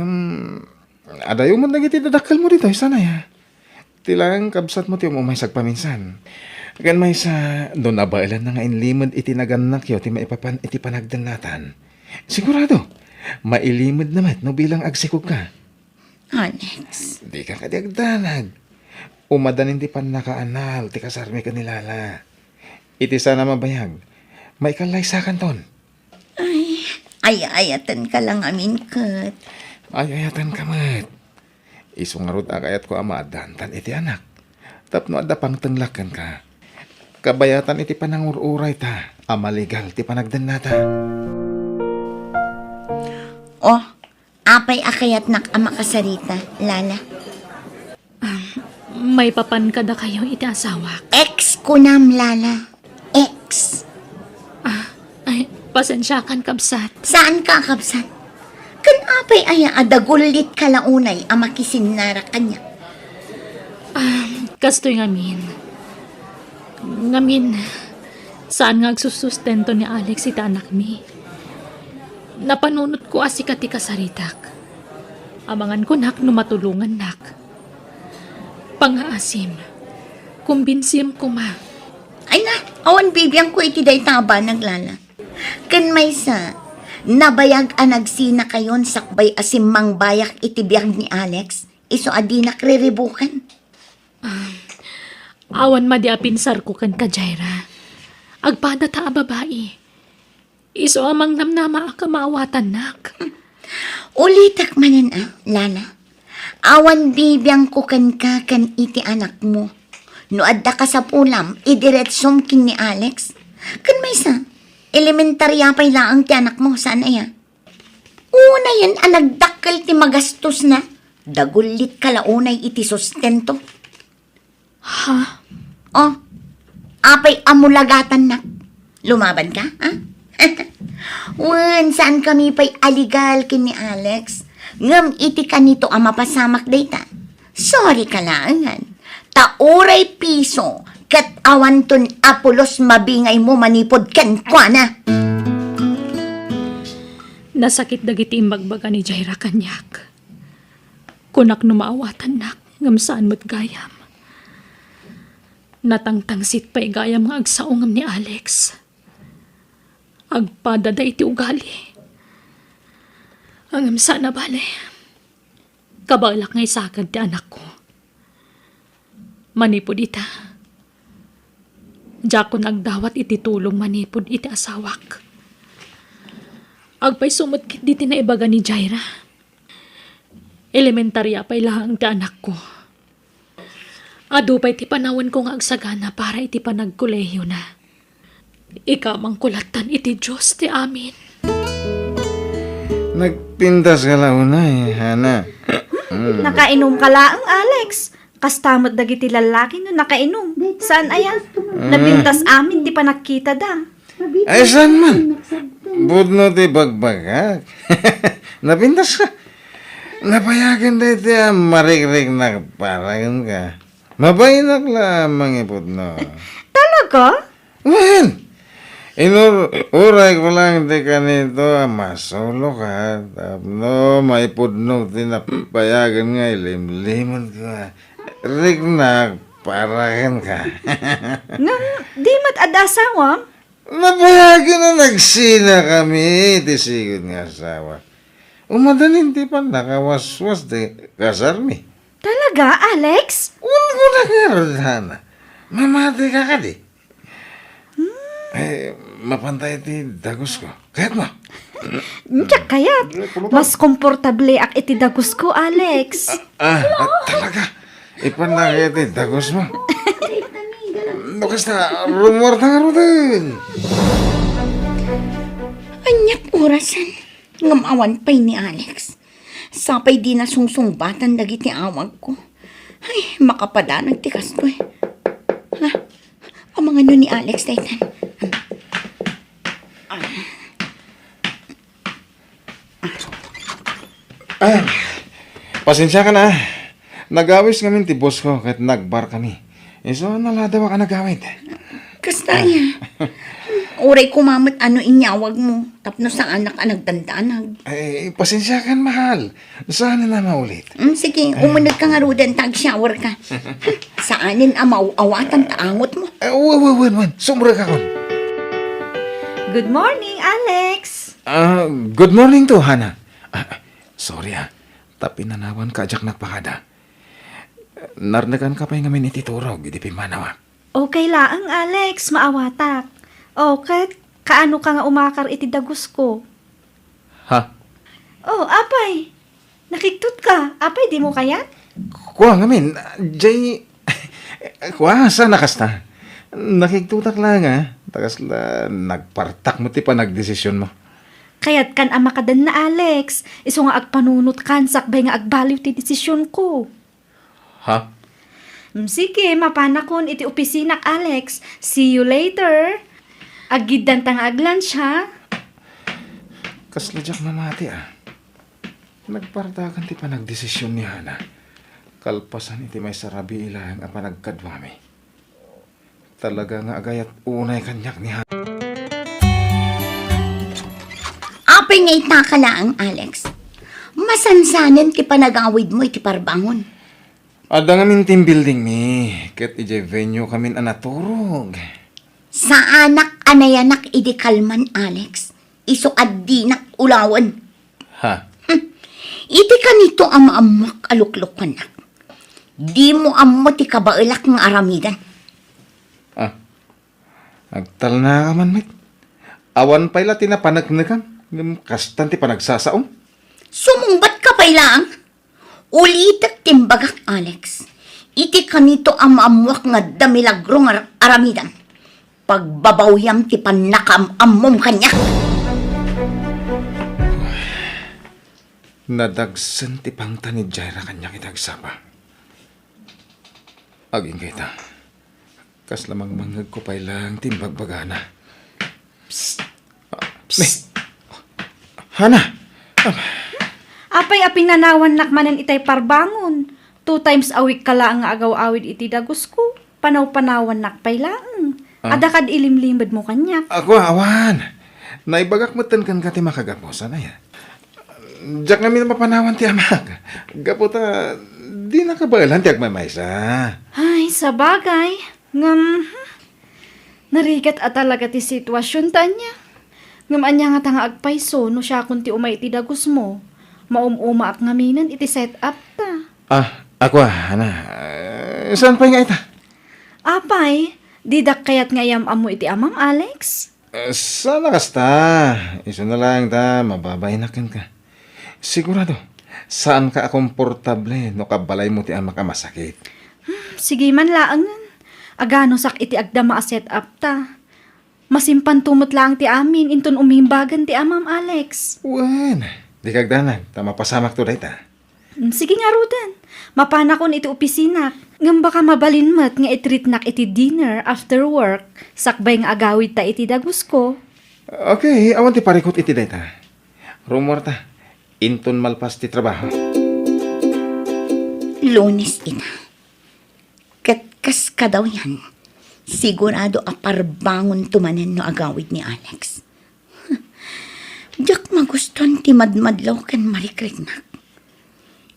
[SPEAKER 6] adayo mo nagiti dadakkel mo dito, sana ya. Tilang kabsat mo ti umay sagpaminsan. Kan may sa doon abailan na nga inlimod iti naganak yo ti maipapan iti panagdanlatan. Sigurado, mailimod naman no bilang agsikog ka.
[SPEAKER 7] Alex,
[SPEAKER 6] Di ka kadiagdanag. Umadanin ti pan nakaanal, ti kasarmi ka nilala. Iti sana mabayag. May kalaysakan ton.
[SPEAKER 7] ayatan ka lang amin kat.
[SPEAKER 6] Ayayatan ka mat. Isungarod agayat ko amadantan iti anak. Tapno adda pang tenglakan ka. Kabayatan iti panangururay ta. Amaligal ti panagdanata.
[SPEAKER 7] Oh, apay akayat nak ama kasarita, Lala.
[SPEAKER 1] May papan kada kayo iti asawak.
[SPEAKER 7] Ex ko nam, Lala. Ex.
[SPEAKER 1] Ay, pasensya kan kabsat.
[SPEAKER 7] Saan ka kapsat? Kan apay aya adagulit kalaunay ama kisinara kanya.
[SPEAKER 1] Kastoy ngamin. Ngamin, saan nga agsusustento ni Alex iti anak mi? Napanunot ko asika ti kasaritak. Amangan ko nak numatulungan nak. Pangaasim, kumbinsim ko ma.
[SPEAKER 7] Ay na, awan bibiyang ko iti day taba naglala. Kan may sa, nabayag anagsina kayon sakbay asim mang bayak iti biyag ni Alex, iso adi nakriribukan.
[SPEAKER 1] Awan madiapinsar ko kan ka, Jaira. Agpada ta a babae. Iso amang namnama ka maawatan nak.
[SPEAKER 7] Ulitak manan Lala. Awan bibiyang ko kan ka kan iti anak mo. No adda ka sa pulam, idiretsom kin ni Alex. Kan may sa, elementarya pa'y laang ti anak mo, saan aya? Una yan, nagdakkel ti magastos na. Dagulit kalaunay iti sustento.
[SPEAKER 1] Ha?
[SPEAKER 7] Oh, apay amulagatan na. Lumaban ka, ha? Wen, saan kami pa'y aligal kin ni Alex? Ngam iti kanito ang mapasamak data. Sorry ka lang. Tauray piso, kat awanton apulos mabingay mo manipod kan kwa na.
[SPEAKER 1] Nasakit dagiti imbagbaga ni Jaira kanyak. Kunak numaawatan nak, ngam saan mo't gayam. Natangtangsit pa'y gayam nga agsaungam ni Alex. Agpadada iti ugali. Angam sana bale. Kabalak ngay sakad ti anak ko. Manipod ita. Diyak ko nagdawat iti tulong manipod iti asawak. Agpay sumutkit diti na ibaga ni Jaira. Elementarya pa'y lahang ti anak ko. Adu pa'y ti panawan ko nga agsagana para iti panagkolehiyo na. Ikamang kulatan iti Diyos ti amin.
[SPEAKER 6] Nagpintas ka lang unay, Hana.
[SPEAKER 8] Nakainom ka laang, Alex. Kastamot dagiti lalaki no nakainom. Saan aya? Nabintas amin, di pa nakita da.
[SPEAKER 6] Ay, saan man? Budno ti bagbagak. Napintas ka. Napayagan na iti marik-rik na paragan ka. Mabaynak lamang ipudno.
[SPEAKER 8] Talaga?
[SPEAKER 6] Well, inuray ko lang di kanito masolo ka. Tapno, maipudnog tinapayagan nga ilim-limon ka. Rik na paragan ka.
[SPEAKER 8] Nga, di mat adasawa?
[SPEAKER 6] Napayagan na nagsina kami. Tisigod nga asawa. Umadanin di pa nakawaswas di kasarmi.
[SPEAKER 8] Talaga, Alex?
[SPEAKER 6] Ulo ko na nga Rodhana. Mamati ka ka di. Eh, mapantay ti dagos ko. Kahit mo.
[SPEAKER 8] Tiyak kaya. Mas komportable ak iti dagos ko, Alex.
[SPEAKER 6] Talaga. Ipanakaya ti dagos mo. Nukas na rumor na nga Rodhan.
[SPEAKER 7] Anyak orasan. Ngamawan pa'y ni Alex. Sapay di na sungsungbatan dagiti awag ko. Ay, makapadanag tikas ko eh. Ha? Ang mga no ni Alex, Daytan.
[SPEAKER 6] Ay, pasensya ka na. Nagawis kami ti boss ko kahit nagbar kami. So, naladawa ka nagawid.
[SPEAKER 7] Kasta niya. Uray kumamot ano inyawag mo. Tapno sa anak ang nagdandanag.
[SPEAKER 6] Ay, pasensya ka, mahal. Sana na maulit.
[SPEAKER 7] Sige, umunod ka nga rudan, tag-shower ka. Saanin amaw-awatan taangot mo.
[SPEAKER 6] Wan. Sumra ka kon.
[SPEAKER 8] Good morning, Alex!
[SPEAKER 6] Good morning to, Hana. Sorry Tapinanawan ka ajak nagpakada. Narnagan ka pa yung ngamin ititurog, hindi pimanawa.
[SPEAKER 8] Okay laang, Alex. Maawatak. Okay, kaano ka nga umakar iti dagus ko?
[SPEAKER 6] Ha?
[SPEAKER 8] Oh, apay. Nakiktot ka. Apay, di mo kayat?
[SPEAKER 6] Kuha ngamin, jay... Kuha, sana kasta. Nakiktutak lang Takas la, nagpartak mo ti pa nagdesisyon mo.
[SPEAKER 8] Kayat kan ama kadan na, Alex. Iso nga agpanunot kan, sakbay nga agbaliw ti desisyon ko.
[SPEAKER 6] Ha?
[SPEAKER 8] Sige, mapanakon iti opisinak, Alex. See you later. Agidan tang aglanch, ha?
[SPEAKER 6] Kasladyak mamati Nagpartakan ti pa nagdesisyon ni Hana. Kalpasan iti may sarabi ilang at panagkadwami. Talaga nga agayat unay kanyak ni Hana.
[SPEAKER 7] Apay nga itaka lang, Alex. Masansanan ti panagawid mo iti parbangon.
[SPEAKER 6] Ada nga min team building mi. Ket ije venue kamin anaturog.
[SPEAKER 7] Sa anak anayanak idi kalman, Alex. Iso addinak ulawan.
[SPEAKER 6] Ha?
[SPEAKER 7] Iti kanito amaamak aluklok na. Di mo ammo ti kabailak ng aramidan.
[SPEAKER 6] Agtal na ka man, mit. Awan pa ila tinapanagnagan. Kastan ti panagsasaom.
[SPEAKER 7] Sumumbat ka pa ilang. Ulitak timbagak, Alex. Iti kanito amaamuak nga damilagro ng aramidan. Pagbabawyam ti panakam-ammom kanya.
[SPEAKER 6] Nadagsan ti pangta ni Jaira kanya kitagsapa. Aging kita. Kas lamang mangag ko pa ilang timbagbagana. Psst. Hana!
[SPEAKER 8] Apay apinanawan nakmanan itay parbangon. 2 times a week kala nga agaw-awid iti dagus ko. Panaw-panawan nakpay lang. Adakad ilimlimad mo kanyak.
[SPEAKER 6] Ako, awan! Naibagak matan kan ka ti makagaposan na yan. Diyak nga minapapanawan ti amag. Gaputa, di nakabailan ti agmamaysa.
[SPEAKER 8] Ay, sabagay. Narigat at talaga ti sitwasyon tanya. Anya nga tanga agpayso no siya kung ti umay iti dagus mo. Maumuma ak ngaminan iti set up ta.
[SPEAKER 6] Ako, Hana. Saan pa nga ita?
[SPEAKER 8] Apay, didak kayat ngayam amo iti amam, Alex?
[SPEAKER 6] Sana kasta. Iso na lang ta, mababaynakan ka. Sigurado, saan ka komportable no kabalay mo ti amak masakit?
[SPEAKER 8] Sige man laangan. Agano sak iti agdama a set up ta. Masimpan tumot lang ti amin, inton umimbagan ti amam, Alex.
[SPEAKER 6] Wan, di kagdanag, tama pasamak to day ta.
[SPEAKER 8] Sige nga, Rudan. Mapanakon iti opisinak. Ngam baka mabalinmat nga itreatnak iti dinner after work. Sakbay nga agawid ta iti dagus ko.
[SPEAKER 6] Okay, awan ti parikot iti day ta. Rumor ta, inton malpas ti trabaho.
[SPEAKER 7] Lunes ina. Katkas ka daw yan. Sigurado aparbangon tumanen no agawid ni Alex. Diyak maguston ti madmadlaw kan marikrignak.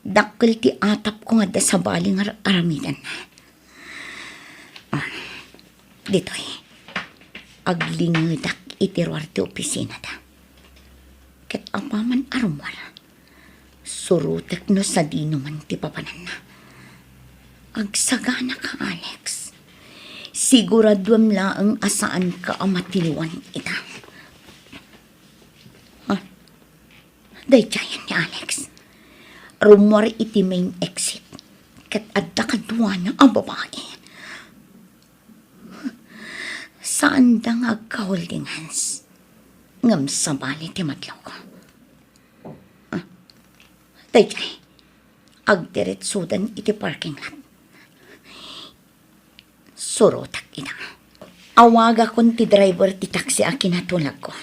[SPEAKER 7] Dakkel ti atap ko nga da sa baling aramidan na. Dito'y, aglingidak itiruar ti opisina da. Ket apaman arumwar. Surutek no sa dino man ti papanan na. Agsagana ka, Alex. Siguraduam laang asaan ka amatiluan ita. Dayjayan ni Alex. Rumor iti main exit. Kat adda kadwa ng babae. Saan da nga ka-holding hands? Ngam sabali ti matlaw ko. Dayjay. Agdiretsudan iti parking lot. Surotak ina. Awaga kon ti driver ti taxi a kinatulag ko.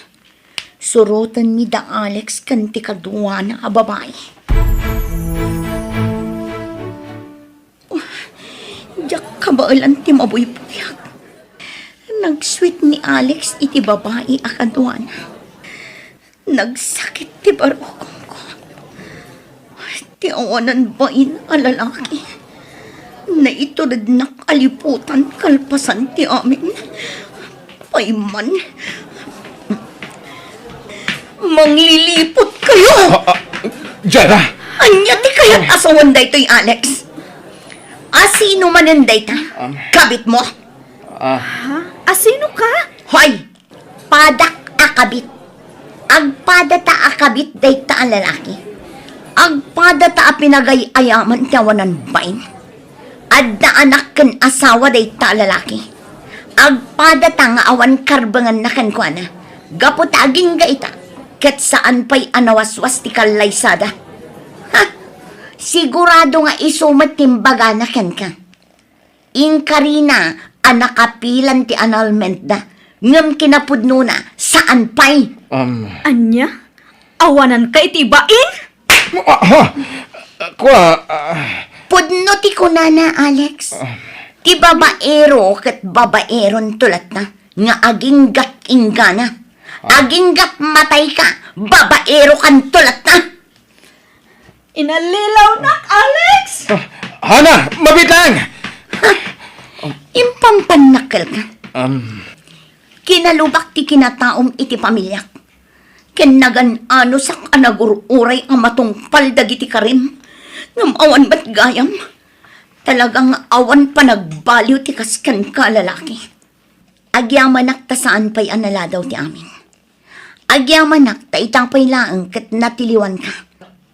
[SPEAKER 7] Surotan mi da Alex kan ti kadwa na babae. Kabailan ti maboy puyak. Nag-sweet ni Alex iti babae akadwana. Nagsakit ti barokong ko. Ti awanan bain a lalaki. Na iturad na kaliputan kalpasan ti amin. Payman. Manglilipot kayo!
[SPEAKER 6] Jana!
[SPEAKER 7] Anya ti kayat asawan daytoy Alex? Asino manen dayta? Kabit mo?
[SPEAKER 8] Asino ka?
[SPEAKER 7] Hoy! Padak akabit. Agpadata akabit dayta ang lalaki. Agpadata a pinagay ayaman tiyawanan bain. Adda anak ken asawa dayta lalaki. Agpadata nga awan karbangan na ken kuana. Gaputaging gaita. Ket saan pa'y anawaswas ti kalaysada. Ha? Sigurado nga isumat timbaga na ken ka. Inkarina, anakapilan ti annulment da. Ngam kinapudno na, saan pa'y?
[SPEAKER 8] Anya? Awanan ka itibain?
[SPEAKER 7] Pudno ti kunana, Alex. Ti babaero ket babaeron tulat na. Nga aging gat ingana. Aging gat matay ka. Babaero kan tulat na.
[SPEAKER 8] Inalilaw na, Alex!
[SPEAKER 6] Hana! Mabitang!
[SPEAKER 7] Impampanakal ka. Kinalubak ti kinataom iti pamilyak. Kinagan ano sa kanagururay ang matungpal dagiti karim. Ngam awan ba't gayam? Talagang awan pa nagbaliw ti kaskan ka lalaki. Agyamanak ta saan pa'y anala daw ti amin. Agyamanak ta itang pa'y laang kat natiliwan ka.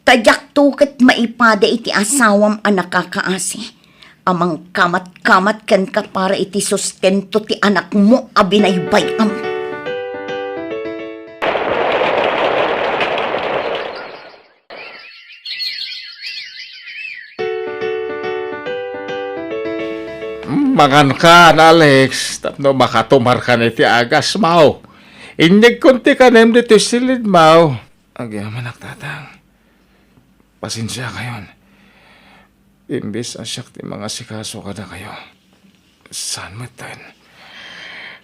[SPEAKER 7] Tadyak to kat maipada iti asawam ang nakakaasi. Amang kamat-kamat kan ka para iti sustento ti anak mo abinaybayam.
[SPEAKER 4] Mangan ka, Alex. Tapno makatumar ka na iti agas, mau. Inyag kunti ka nem dito silid, mau.
[SPEAKER 6] Agyaman tatang. Pasensya kayon. Imbis asyak ti mga sikaso kada kayo. Saan mo tayo?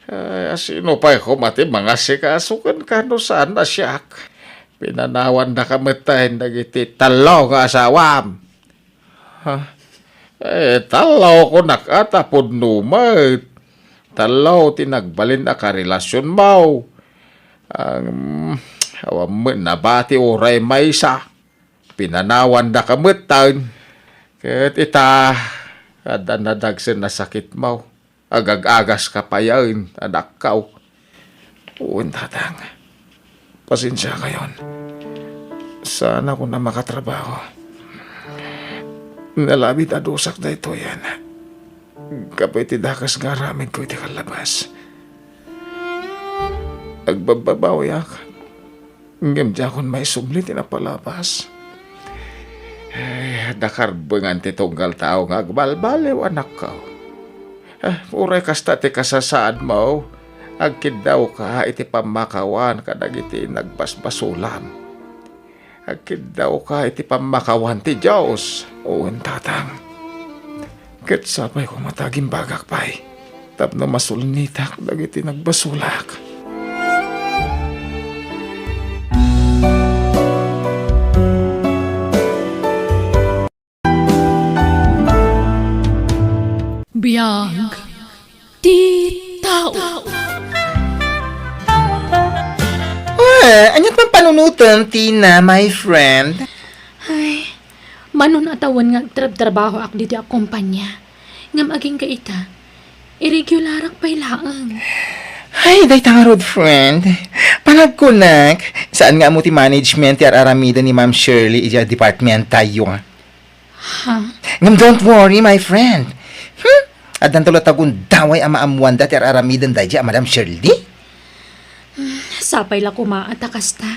[SPEAKER 4] Ay, sino pa ko mati mga sikasukan ka no saan asyak? Pinanawan na kamatayin dagiti talaw nga asawam. Talaw ko nakatapod numat. Talaw tinagbalin na karelasyon mau. Ang awam mo nabati oray maysa. Pinanawan na kamatayin. Ket ita, kada nadagsen na sakit mo. Agag-agas ka pa yan, anak ka.
[SPEAKER 6] Uwan tatang. Pasensya kayon. Sana ko na makatrabaho. Nalabit adusak na ito yan. Kapay ti dakas nga ramid ko iti kalabas. Agbababawi ak. Ngam kon may sublit na palabas.
[SPEAKER 4] Ay, nakarbengan ti tunggal tao nga agbalbaliw anak ka. Uray kasta ti kasasaan mo. Agkid daw ka iti pamakawan kadag iti nagbasbasulam. Agkid daw ka iti pamakawan ti Diyos.
[SPEAKER 6] Uwan tatang. Ket sabay ko mataging bagak pa'y. Tapno masulnitak dagiti nagbasulak.
[SPEAKER 1] Biyag ti tao.
[SPEAKER 9] Anyat man panunutan, Tina, my friend?
[SPEAKER 1] Ay, manon atawan nga trabaho ak dito ak kumpanya. Ngam aging kaita, irregularak pa'y laang.
[SPEAKER 9] Ay, day tangarod, friend. Panagkunak, saan nga mo ti management ti aramida ni Ma'am Shirley ija department tayo?
[SPEAKER 1] Ha?
[SPEAKER 9] Ngam, don't worry, my friend. Adan tulad tagun daway ama amwanda ti aramidan dahi Madam Shirley?
[SPEAKER 1] Sapay la kumaatakas ta.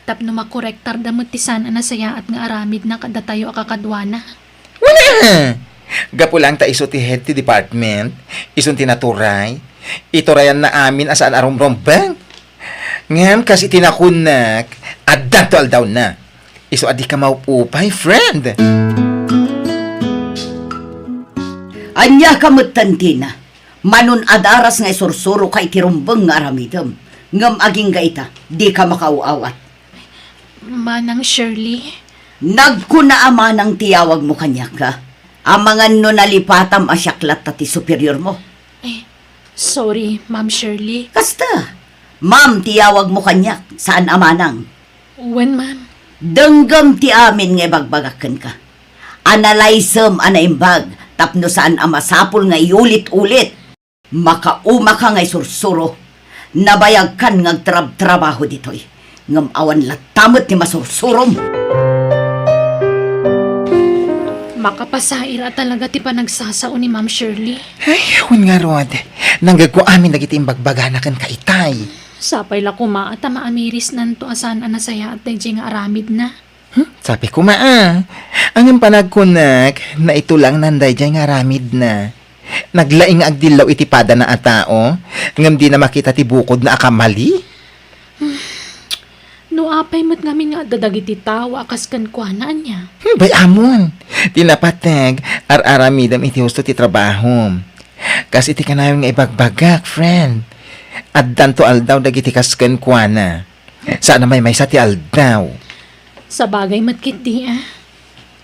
[SPEAKER 1] Tapno makorektar damot ti sana nasaya at nga aramid na kada tayo akakadwana.
[SPEAKER 9] Wala! Gapo lang ta iso ti head ti department, ison tinaturay, iturayan na amin asaan arumrombang. Ngam kasi tinakunak, adan to aldaw na. Iso adi ka maupupay, friend.
[SPEAKER 7] Anya kamutan tina. Manon adaras nga isursuro kay tirumbeng nga aramidem. Ngam aging gaita, di ka makauawat.
[SPEAKER 1] Manang Shirley,
[SPEAKER 7] Nagkuna ama ng tiyawag mo kanya ka. Amangan no nalipatam asyaklat ti superior mo.
[SPEAKER 1] sorry, Ma'am Shirley.
[SPEAKER 7] Kasta, ma'am tiyawag mo kanya, saan amanang?
[SPEAKER 1] When, ma'am?
[SPEAKER 7] Denggam ti amin nga bagbagakan ka. Analysem anaimbag, tapno saan amasapol nga iulit-ulit. Makauma ka nga sursuro. Nabayag kan nga trabaho ditoy. Ngam awan latamot ni masursurom.
[SPEAKER 1] Makapasaira talaga ti panagsasaon ni Ma'am Shirley.
[SPEAKER 9] Ay, hun nga rod. Nanggag ko amin nagiting bagbaganakan ka itay.
[SPEAKER 1] Sapay la kuma at maamiris nanto asan anasaya at nga aramid na.
[SPEAKER 9] Sabi ko ang panagkunak na ito lang nanday dyan nga ramid na. Naglaing agdilaw itipada na atao, ngam di na makita ti bukod na akamali.
[SPEAKER 1] No apay mo't ngamin nga dadagiti tawa akas kan kuanaan niya.
[SPEAKER 9] Bay amon, tinapatag ar-aramidam iti husto ti trabaho. Kasi iti kanayon nga ibagbagak, friend. At danto aldaw dagiti kasken kuana. Saan na may sa ti aldaw.
[SPEAKER 1] Sa bagay matkit di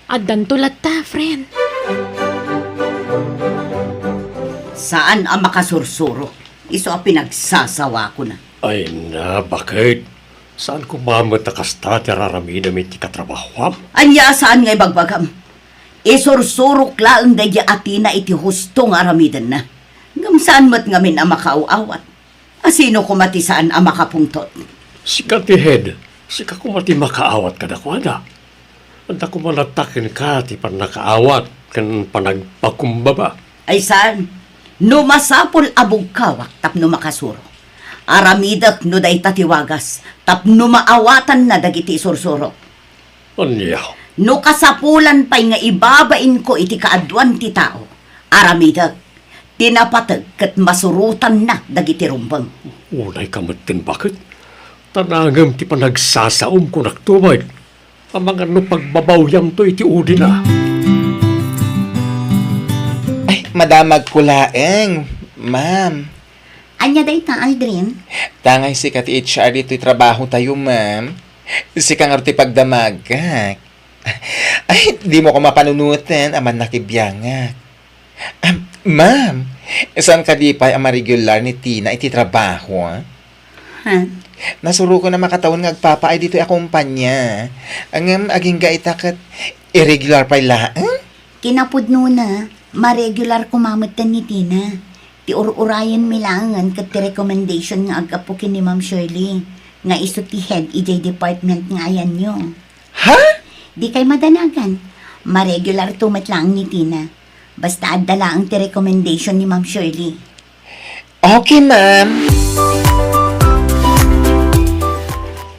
[SPEAKER 1] At dantulat ta, friend.
[SPEAKER 7] Saan ang makasursuro? Iso ang pinagsasawa ko na.
[SPEAKER 10] Ay na, bakit? Saan ko mamatakas-ta ti raramidam iti katrabahwam?
[SPEAKER 7] Anya saan nga ibagbagam? Isursurok laang daya atina iti husto nga aramidan na. Ngam saan mo't ngamin ang makauawat? Asino kumati saan ang makapungtot?
[SPEAKER 10] Sika ti head, sika kumati makaawat ka dakwada. Anta kumalatakin ka ti panakaawat kan panagpakumbaba.
[SPEAKER 7] Ay saan? No masapol abog kawak tapno makasuro. Aramidak no day tatiwagas tapno maawatan na dagiti sursuro.
[SPEAKER 10] Anya,
[SPEAKER 7] No kasapulan pa'y nga ibabain ko iti kaadwan ti tao. Aramidak, tinapatag kat masurutan na dagiti rumbang.
[SPEAKER 10] unay kamatin bakit? Tanangam ti panagsasaom ko naktumay. Ang mga no pagbabawyam to iti udi na.
[SPEAKER 9] Ay, madamag ko laeng, ma'am.
[SPEAKER 7] Anya day ta, Aldrin?
[SPEAKER 9] Tangay si kati HR dito'y trabaho tayo, ma'am. Si kang arti pagdamagak. Ay, di mo ko mapanunutin, aman nakibiyangak. Ma'am, saan ka di pa ang regular ni Tina iti trabaho, ha? Nasuro ko na makataon nga agpapa ay dito'y akumpanya. Ang aging gaita kat irregular pa ilaan.
[SPEAKER 7] Kinapudno na, ma-regular kumamatan ni Tina. Ti urayan milangan kat ti recommendation nga agapukin ni Ma'am Shirley. Nga iso ti head EJ department nga ayan nyo.
[SPEAKER 9] Ha?
[SPEAKER 7] Di kay madanagan. Ma-regular tumat lang ni Tina. Basta adala ang ti recommendation ni Ma'am Shirley.
[SPEAKER 9] Okay, ma'am.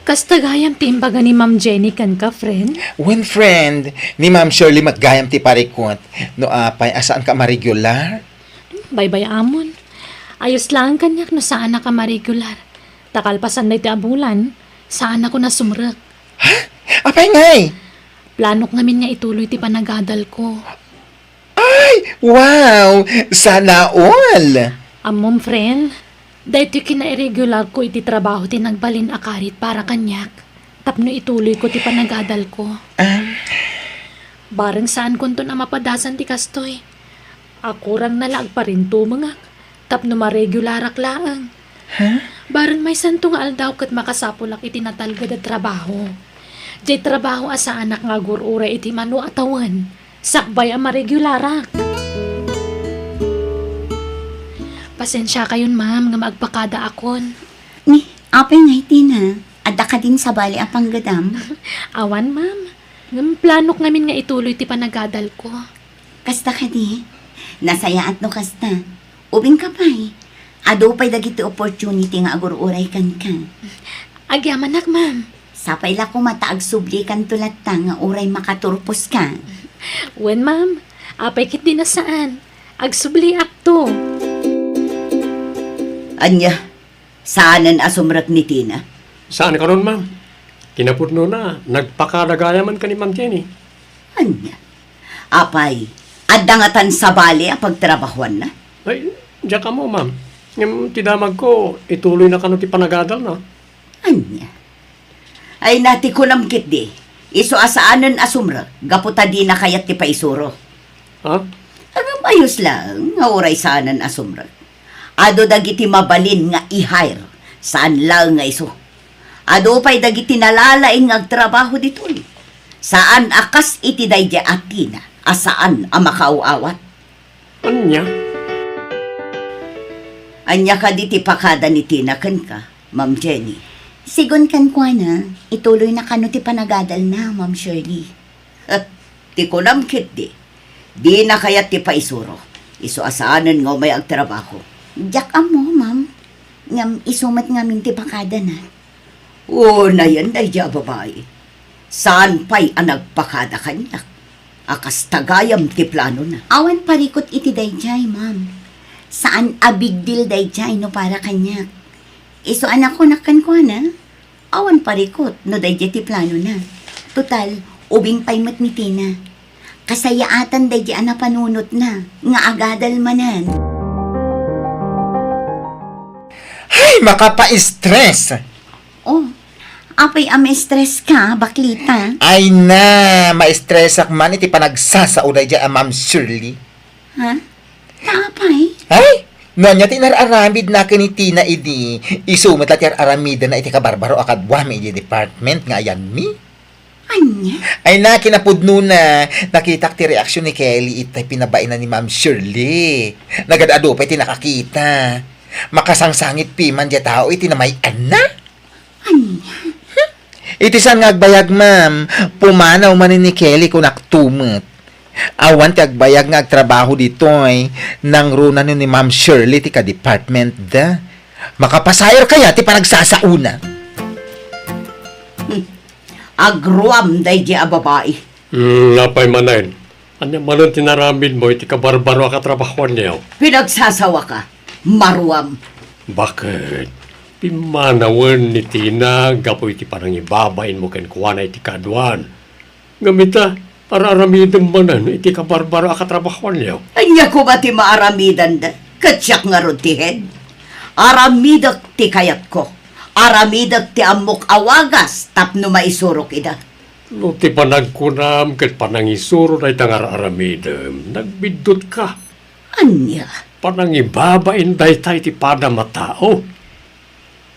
[SPEAKER 1] Kastagayam timbaga ni Ma'am Jenny kan ka, friend.
[SPEAKER 9] When friend, ni Ma'am Shirley maggayam ti parikot. No apay, asaan ka ma-regular?
[SPEAKER 1] Bye-bye amon. Ayos lang kanyak no saan na ka ma-regular. Takalpasan na iti abulan, saan ako na sumrek.
[SPEAKER 9] Apay ngay?
[SPEAKER 1] Planok ngamin nga ituloy ti panagadal ko.
[SPEAKER 9] Ay, wow! Sana all!
[SPEAKER 1] Amom, friend, dahil kina-irregular ko iti trabaho ti nagbalin akarit para kanyak. Tapno ituloy ko ti panagadal ko. Barang saan kunto na mapadasan ti kastoy. Akurang nalag pa rin tumangak. Tapno ma-regularak laang. Barang may santo nga aldaw kat makasapulak iti natalgad at trabaho. Diyay trabaho asa anak nga gurura iti manu atawan. Sakbay ang ma-regularak. Pasensya kayon, ma'am, nga magpakada akon.
[SPEAKER 7] Ni, apay nga Tina. Ada ka din sa bali apang gadam.
[SPEAKER 1] Awan, ma'am. Ngam planok ngamin nga ituloy ti panagadal ko.
[SPEAKER 7] Kasta ka di. Nasaya at no kasta. Ubing ka pa'y. Ado pa'y dagiti opportunity nga agururay kan ka.
[SPEAKER 1] Agyamanak, ma'am.
[SPEAKER 7] Sapay la ko mataag subli kan tulat ta nga uray makaturpos ka.
[SPEAKER 1] Wen, ma'am. Apay kit din na saan. Agsubli akto.
[SPEAKER 7] Anya, saanan asumrak ni Tina?
[SPEAKER 10] Saan ka nun, ma'am? Kinapudno na, nagpakadagayaman ka ni Ma'am Jenny.
[SPEAKER 7] Anya, apay, Adda nga tan sa bali ang pagtrabahuan na.
[SPEAKER 10] Ay, diyan ka mo, ma'am. Yung tidamag ko, ituloy na kano ti panagadal na.
[SPEAKER 7] Anya? Ay nati ko namkit di. Iso asaanan asumra, gaputa di na kayat ti paisuro.
[SPEAKER 10] Ha?
[SPEAKER 7] Ang ayos lang, nga oray saanan asumra. Ado dagiti mabalin nga i-hire, saan lang nga iso. Ado pa'y dagiti nalalaing nga trabaho ditoy. Saan akas iti dayja atina, asaan ang makauawat.
[SPEAKER 10] Anya?
[SPEAKER 7] Anya ka di ti pakada ni Tina ken ka, Ma'am Jenny. Sigon kan kwa na, ituloy na kano ti panagadal na, Ma'am Shirley. Ti kunamkit di. Di na kayat ti paisuro. Iso asaanan nga may agtrabaho. Diyak amo, Ma'am. Ngam isumat ngamin ti pakada na. Oo na yan, dayja babae. Saan pa'y ang nagpakada kanyak? Akas tagayam ti plano na.
[SPEAKER 11] Awan parikot iti dayjay, ma'am. Saan a big deal dayjay no para kanyak. Iso anak ko nakan ko na. Awan parikot no dayjay ti plano na. Total, ubing paymat ni Tina. Kasayaatan dayjay ana panunot na. Nga agadal manan.
[SPEAKER 9] Ay, makapa-stress!
[SPEAKER 11] Oh, apay stress ka, baklita.
[SPEAKER 9] Ay na, ma-stress ak man iti panagsasaunay dyan Ma'am Shirley.
[SPEAKER 11] Ha? Apay?
[SPEAKER 9] Ay, nonya tinararamid na kinitina idi. Isumat at aramida na iti kabarbaro akadwami iti department nga ayan mi.
[SPEAKER 11] Anya?
[SPEAKER 9] Ay na, kinapudno na. Nakita ti reaksyon ni Kelly itay pinabain na ni Ma'am Shirley. Nagadado pa iti nakakita. Makasangsangit piman dya tao iti na may ana.
[SPEAKER 11] Anya?
[SPEAKER 9] Iti saan nga agbayag, ma'am. Pumanaw man ni Kelly kung naktumet. Awan ti agbayag nga agtrabaho ditoy nang runa ni Ma'am Shirley ti ka-department da. Makapasayar kaya ti panagsasauna.
[SPEAKER 7] Agruam dayjay a babae.
[SPEAKER 10] Napay manayin. Anya manon tinaramid mo, iti kabarbaro akatrabahuan niyo.
[SPEAKER 7] Pinagsasawa ka. Maruam.
[SPEAKER 10] Bakit? Pimanawan ni Tina, gapo iti parang ibabain mo ken kuwana iti kaduan. Gamita, araramidan manan, iti kabarbaro akatrabahuan niyo.
[SPEAKER 7] Anya ko ba ti maaramidan da? Katsyak nga ron ti head. Aramidak ti kayat ko. Aramidak ti amok awagas tapno maisurok ida.
[SPEAKER 10] No ti panagkunam, ket panangisuro na itang araramidam, nagbidot ka.
[SPEAKER 7] Anya?
[SPEAKER 10] Panangibabain daytay ti padamatao.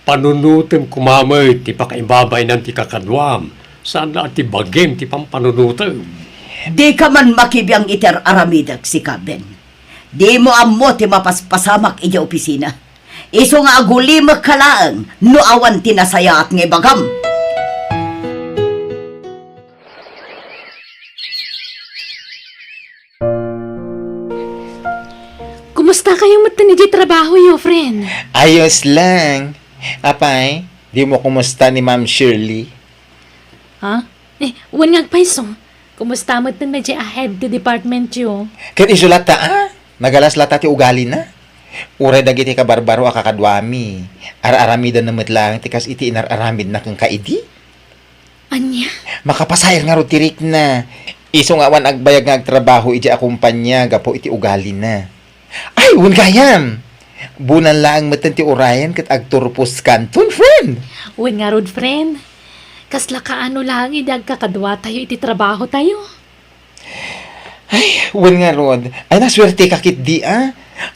[SPEAKER 10] Panunutem kumamay ti pakaibabain ng ti kakadwam. Saan na ti bagim ti pampanunutem.
[SPEAKER 7] Di ka man makibiyang iter aramidak si Kaben. Di mo ammo ti mapaspasamak ija opisina. Iso nga agulimak kalaang no awan tinasaya at nga bagam.
[SPEAKER 1] Kumusta kayo matan ni trabaho yo, friend?
[SPEAKER 9] Ayos lang. Apay, di mo kumusta ni Ma'am Shirley?
[SPEAKER 1] Ha? Wan nga paisong. Kumusta matan na ahead the department yo?
[SPEAKER 9] Ket isulata nagalas lata ti ugali na. Uray dagiti kabarbaro akakadwami. Ar-aramidan na metlang tikas iti inararamid na kang kaidi.
[SPEAKER 1] Anya?
[SPEAKER 9] Makapasayar nga rotirik na. Iso nga wan agbayag nga agtrabaho iti akumpanya gapo iti ugali na. Ay, wan gayam. Bunan lang matan ti urayan ket agturpos kanton, friend.
[SPEAKER 1] Wan nga rod, friend. Kasla kaano lang idag kakadwa tayo iti trabaho tayo.
[SPEAKER 9] Ay, wan nga rod. Ay, naswerte kakit di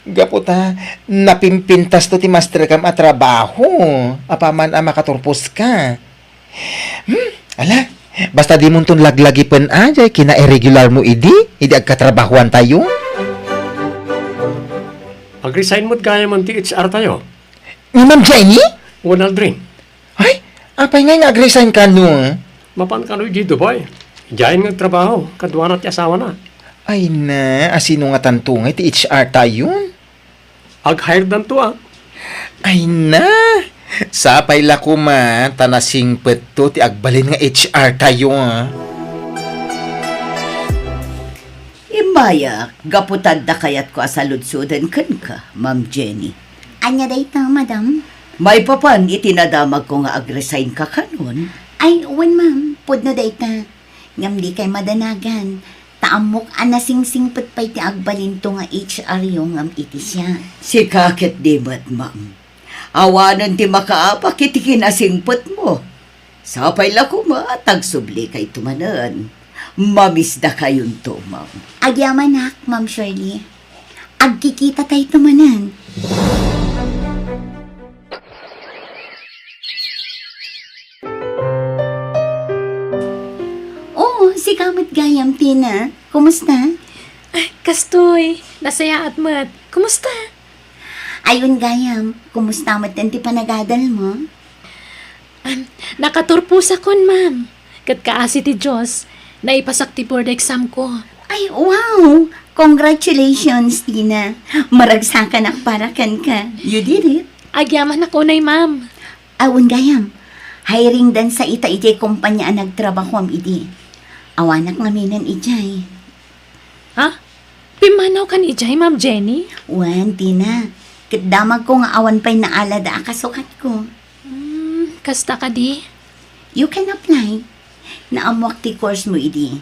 [SPEAKER 9] Gaputa, napimpintas to ti master kam at trabaho. Apaman makaturpos ka. Ala, basta di mo ton laglagi pen jay kina-irregular mo idi agkatrabahuan tayo.
[SPEAKER 10] Pag-resign mo't gaya man ti HR tayo.
[SPEAKER 9] Ni Ma'am Jenny?
[SPEAKER 10] Ronald Rin.
[SPEAKER 9] Ay, apay nga nag-resign ka no?
[SPEAKER 10] Mapan ka no di Dubai. Diyan nga trabaho, kadwa na ti asawa na.
[SPEAKER 9] Ay na, asino nga tantungay ti HR tayo?
[SPEAKER 10] Ag-hire dan to
[SPEAKER 9] Ay na, sapay la ko man, tanasing peto ti agbalin nga HR tayo
[SPEAKER 7] Imaya, gaputad da kayat ko asaludsudan kan ka, Ma'am Jenny.
[SPEAKER 11] Anya dayta, madam?
[SPEAKER 7] May papan itinadamag ko nga ag-resign ka kanon.
[SPEAKER 11] Ay, wan, ma'am. Pudno dayta. Ngam di kay madanagan. naamok anasingsingpet pa iti agbalinto nga HR yung iti siya.
[SPEAKER 12] Si kakit di mat, ma'am. Awanan ti makaapak iti kinasingpot mo. Sapay la ko tagsubli kay tumanan. Mamisda kayon to, ma'am.
[SPEAKER 11] Agyaman Ma'am Shirley. Agkikita tayo tumanan. Oh, si Kamot Gayam, Tina. Kumusta?
[SPEAKER 1] Kastoy, nasaya at mat. Kumusta?
[SPEAKER 11] Ayun, Gayam. Kumusta mo ti panagadal mo?
[SPEAKER 1] Nakaturpusa kon, ma'am. Kat kaasi ti Diyos, naipasak ti board exam ko.
[SPEAKER 11] Ay, wow! Congratulations, Tina. Maragsakan ak para kan ka. You did it.
[SPEAKER 1] Agyaman ako nay, ma'am.
[SPEAKER 11] Awon Gayam. Hiring dan sa ita-iti kumpanya ang nagtrabaho am idi. Awanak ngaminan ijay.
[SPEAKER 1] Ha? Pimanaw kan ijay, Ma'am Jenny?
[SPEAKER 11] Wan, Tina. Kitdamag ko nga awan pa'y naalada akasukat ko.
[SPEAKER 1] Kasta ka di?
[SPEAKER 11] You can apply. Naamwak ti course mo idi.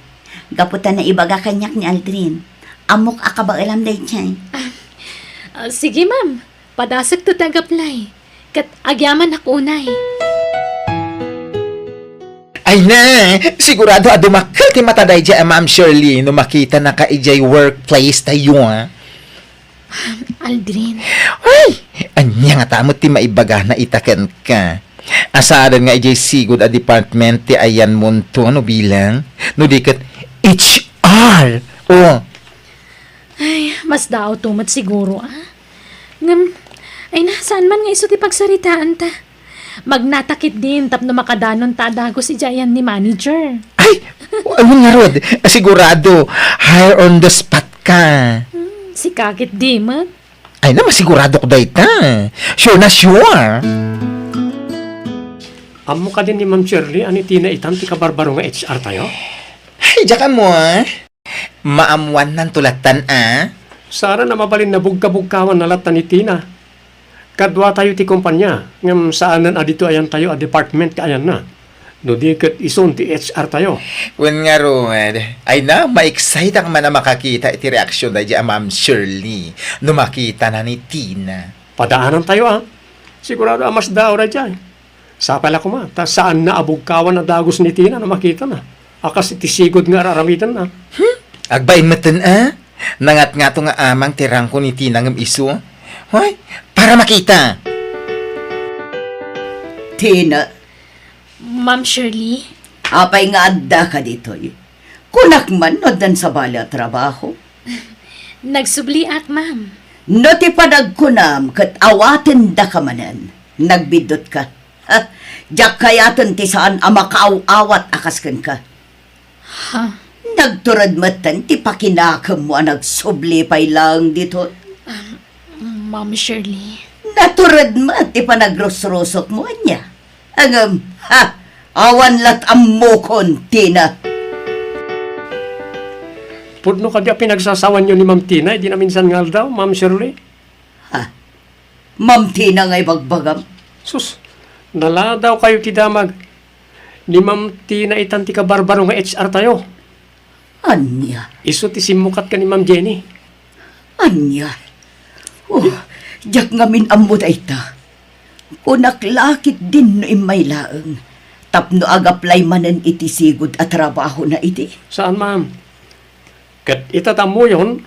[SPEAKER 11] Gaputan na ibaga kanyak ni Aldrin. Amok akaba alam day chay.
[SPEAKER 1] Sige, ma'am. Padasag to tag-apply. Kat agyaman ako unay.
[SPEAKER 9] Ay na, sigurado adumakal ti mataday dya, Ma'am Shirley, no makita na ka ijay workplace tayo, ha?
[SPEAKER 1] Aldrin.
[SPEAKER 9] Ay, anya nga tamot ti maibaga na itaken ka. Asaran nga ijay sigod a department ti ayan monto, ano bilang? No dikat HR. Oh.
[SPEAKER 1] Ay, mas daw tumat siguro, ah. Ngam, ay nasaan man nga iso ti pagsaritaan ta. Magnatakit din tapno makadanon ta dagos si Jayan ni manager.
[SPEAKER 9] Ay, ano nga Rod? Sigurado, hire on the spot ka.
[SPEAKER 1] Si Kakit di, mat.
[SPEAKER 9] Ay na, masigurado ko dahi ta. Sure na sure.
[SPEAKER 10] Amo ka din ni Ma'am Shirley, ani tina itam ti kabarbaro nga HR tayo?
[SPEAKER 9] Ay, diya ka mo, maamuan ng tulatan,
[SPEAKER 10] Sara na mabalin na bugka-bugkawan na latan ni Tina. Kadwa tayo ti kumpanya, ngam saanan adito ayan tayo a department ka ayan na. No di kat ison ti HR tayo.
[SPEAKER 9] Wen nga Rod, ay na, ma-excite ang man na makakita iti reaksyon dahi diya, Ma'am Shirley, no makita na ni Tina.
[SPEAKER 10] Padaanan tayo Sigurado amas daw ra dyan. Sapala ko ma, ta saan na abugkawan na dagos ni Tina na makita na. Akas iti sigod nga raramitan na.
[SPEAKER 9] Agbain matan, nangat nga to nga amang tirang ko ni Tina ngam iso. Hoy, para makita.
[SPEAKER 12] Tina,
[SPEAKER 1] Ma'am Shirley.
[SPEAKER 12] apay nga adda ka dito. Kunak man no dan sa bala trabaho.
[SPEAKER 1] Nagsubli at, ma'am.
[SPEAKER 12] No ti panagkunam kat awaten da ka manan. Nagbidot ka. Ha? Diyak kayaton ti saan amakaaw-awat akaskan ka.
[SPEAKER 1] Ha?
[SPEAKER 12] Nagturad matan ti pakinakam mo nagsubli pay lang dito.
[SPEAKER 1] Ma'am Shirley.
[SPEAKER 12] Naturad mo ti panagrosrosok mo niya. Angam, awan lat amokon, Tina.
[SPEAKER 10] Pudno ka di pinagsasawan nyo ni Ma'am Tina, di na minsan nga daw, Ma'am Shirley.
[SPEAKER 12] Ma'am Tina nga'y bagbagam.
[SPEAKER 10] Sus, nala daw kayo ti damag. Ni Ma'am Tina itan ti kabarbaro nga HR tayo.
[SPEAKER 12] Anya,
[SPEAKER 10] Iso ti simukat ka ni Ma'am Jenny.
[SPEAKER 12] anya. Oh, jak ngamin ammo da ita. Kunak lakit din no imay laeng. Tapno agaplay manan iti sigod at trabaho na iti.
[SPEAKER 10] Saan, ma'am? Kat itatam mo yun,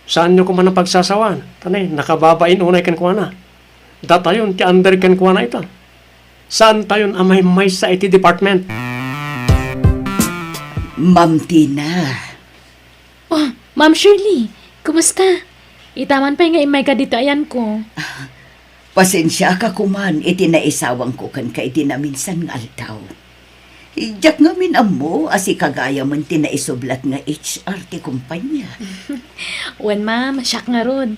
[SPEAKER 10] saan nyo ko man ang pagsasawan? Tanay, nakababain unay kan kuha na. Datayon, ti under kan kuha na ito. Saan tayon amay may sa IT department?
[SPEAKER 12] Ma'am Tina.
[SPEAKER 1] Oh, Ma'am Shirley. Kumusta? Itaman pa nga imay ka dito ayan ko.
[SPEAKER 12] Pasensya ka kuman, iti naisawang ko kan ka iti na minsan nga altaw. Ijak nga minamo, asi kagaya man tinaisublat nga HR ti kumpanya.
[SPEAKER 1] Wen ma'am, siyak nga rod.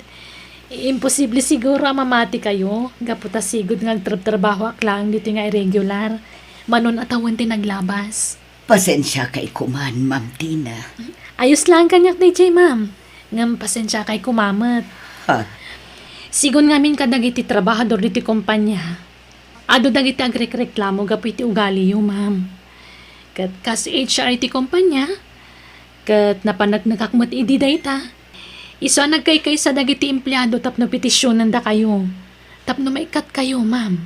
[SPEAKER 1] Imposible siguro mamati kayo. Gaputa sigod nga trabaho lang dito nga irregular. Manon atawan ti naglabas.
[SPEAKER 12] Pasensya kay kuman, Ma'am Tina.
[SPEAKER 1] Ayos lang kanyak ni Jay, ma'am. Ngam pasensya kay kumamat.
[SPEAKER 12] Ha?
[SPEAKER 1] Sigon ngamin kadagiti trabahador diti kumpanya. Ado dagiti agrek-reklamo gapu iti ugali yo, ma'am. Kat kas HR iti kumpanya, Kat napanagnagakmat idi dayta. Iso nagkaykay sa dagiti empleyado tapno petisyonan da kayo. Tapno maikat kayo, ma'am.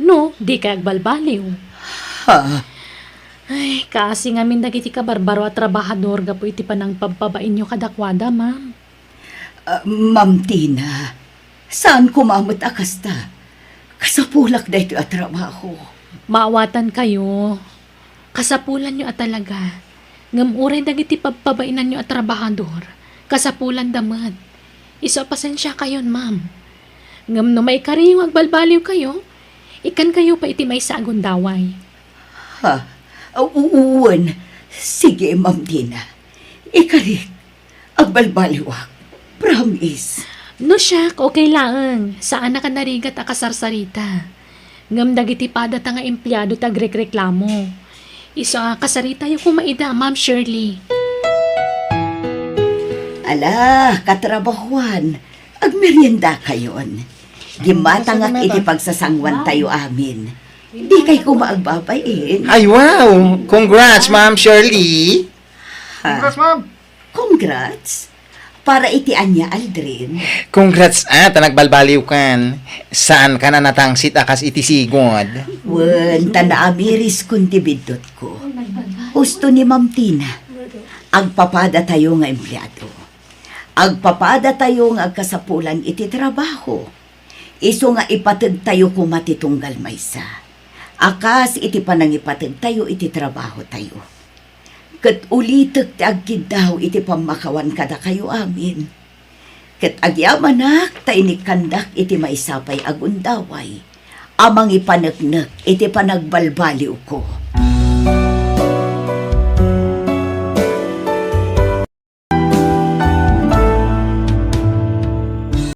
[SPEAKER 1] No, di kay agbalbaliw.
[SPEAKER 12] Ha?
[SPEAKER 1] Ay, kasi ngamin dagiti kabarbaro at trabahador gapo iti panang pagbabain nyo kadakwada, ma'am.
[SPEAKER 12] Ma'am Tina, saan kumamot akasta? Kasapulak na ito at trabaho.
[SPEAKER 1] Maawatan kayo. Kasapulan nyo at talaga. Ngamuray dagiti pagpabainan nyo at trabahador. Kasapulan damad. Iso pasensya kayon, ma'am. Ngam no may kariyong agbalbaliw kayo, ikan kayo pa iti may sa agundaway.
[SPEAKER 12] Ha? Uwan. Sige, Ma'am Tina. Ikarik. Agbalbaliwak. Promise.
[SPEAKER 1] No siya, okay lang. Saan na ka narigat a kasarsarita? Ngam dagiti padat nga empleyado tagrekreklamo. Iso kasarita yung kumaida, Ma'am Shirley.
[SPEAKER 12] Ala, katrabahuan. Agmerienda kayon. Gimatangak iti pagsasangwan tayo amin. Di kay kumaagbabayin.
[SPEAKER 9] Ay, wow! Congrats, Ma'am Shirley!
[SPEAKER 12] Congrats, Ma'am! Congrats? Para iti anya, Aldrin.
[SPEAKER 9] Congrats nagbalbaliw kan. Saan ka na natangsit akas iti sigod?
[SPEAKER 12] Wen, tanaamiris kunti bidot ko. Gusto ni Ma'am Tina. Agpapada tayo nga empleyado. Agpapada tayo nga agkasapulan iti trabaho. Iso nga ipatid tayo kumatitunggal maysa. Akas iti panang ipatid tayo iti trabaho tayo. Kat ulitek ti agkid daw iti pamakawan kada kayo amin. Kat agyamanak ta inikandak iti maisapay agundaway. Amang ipanagnak iti panagbalbaliw ko.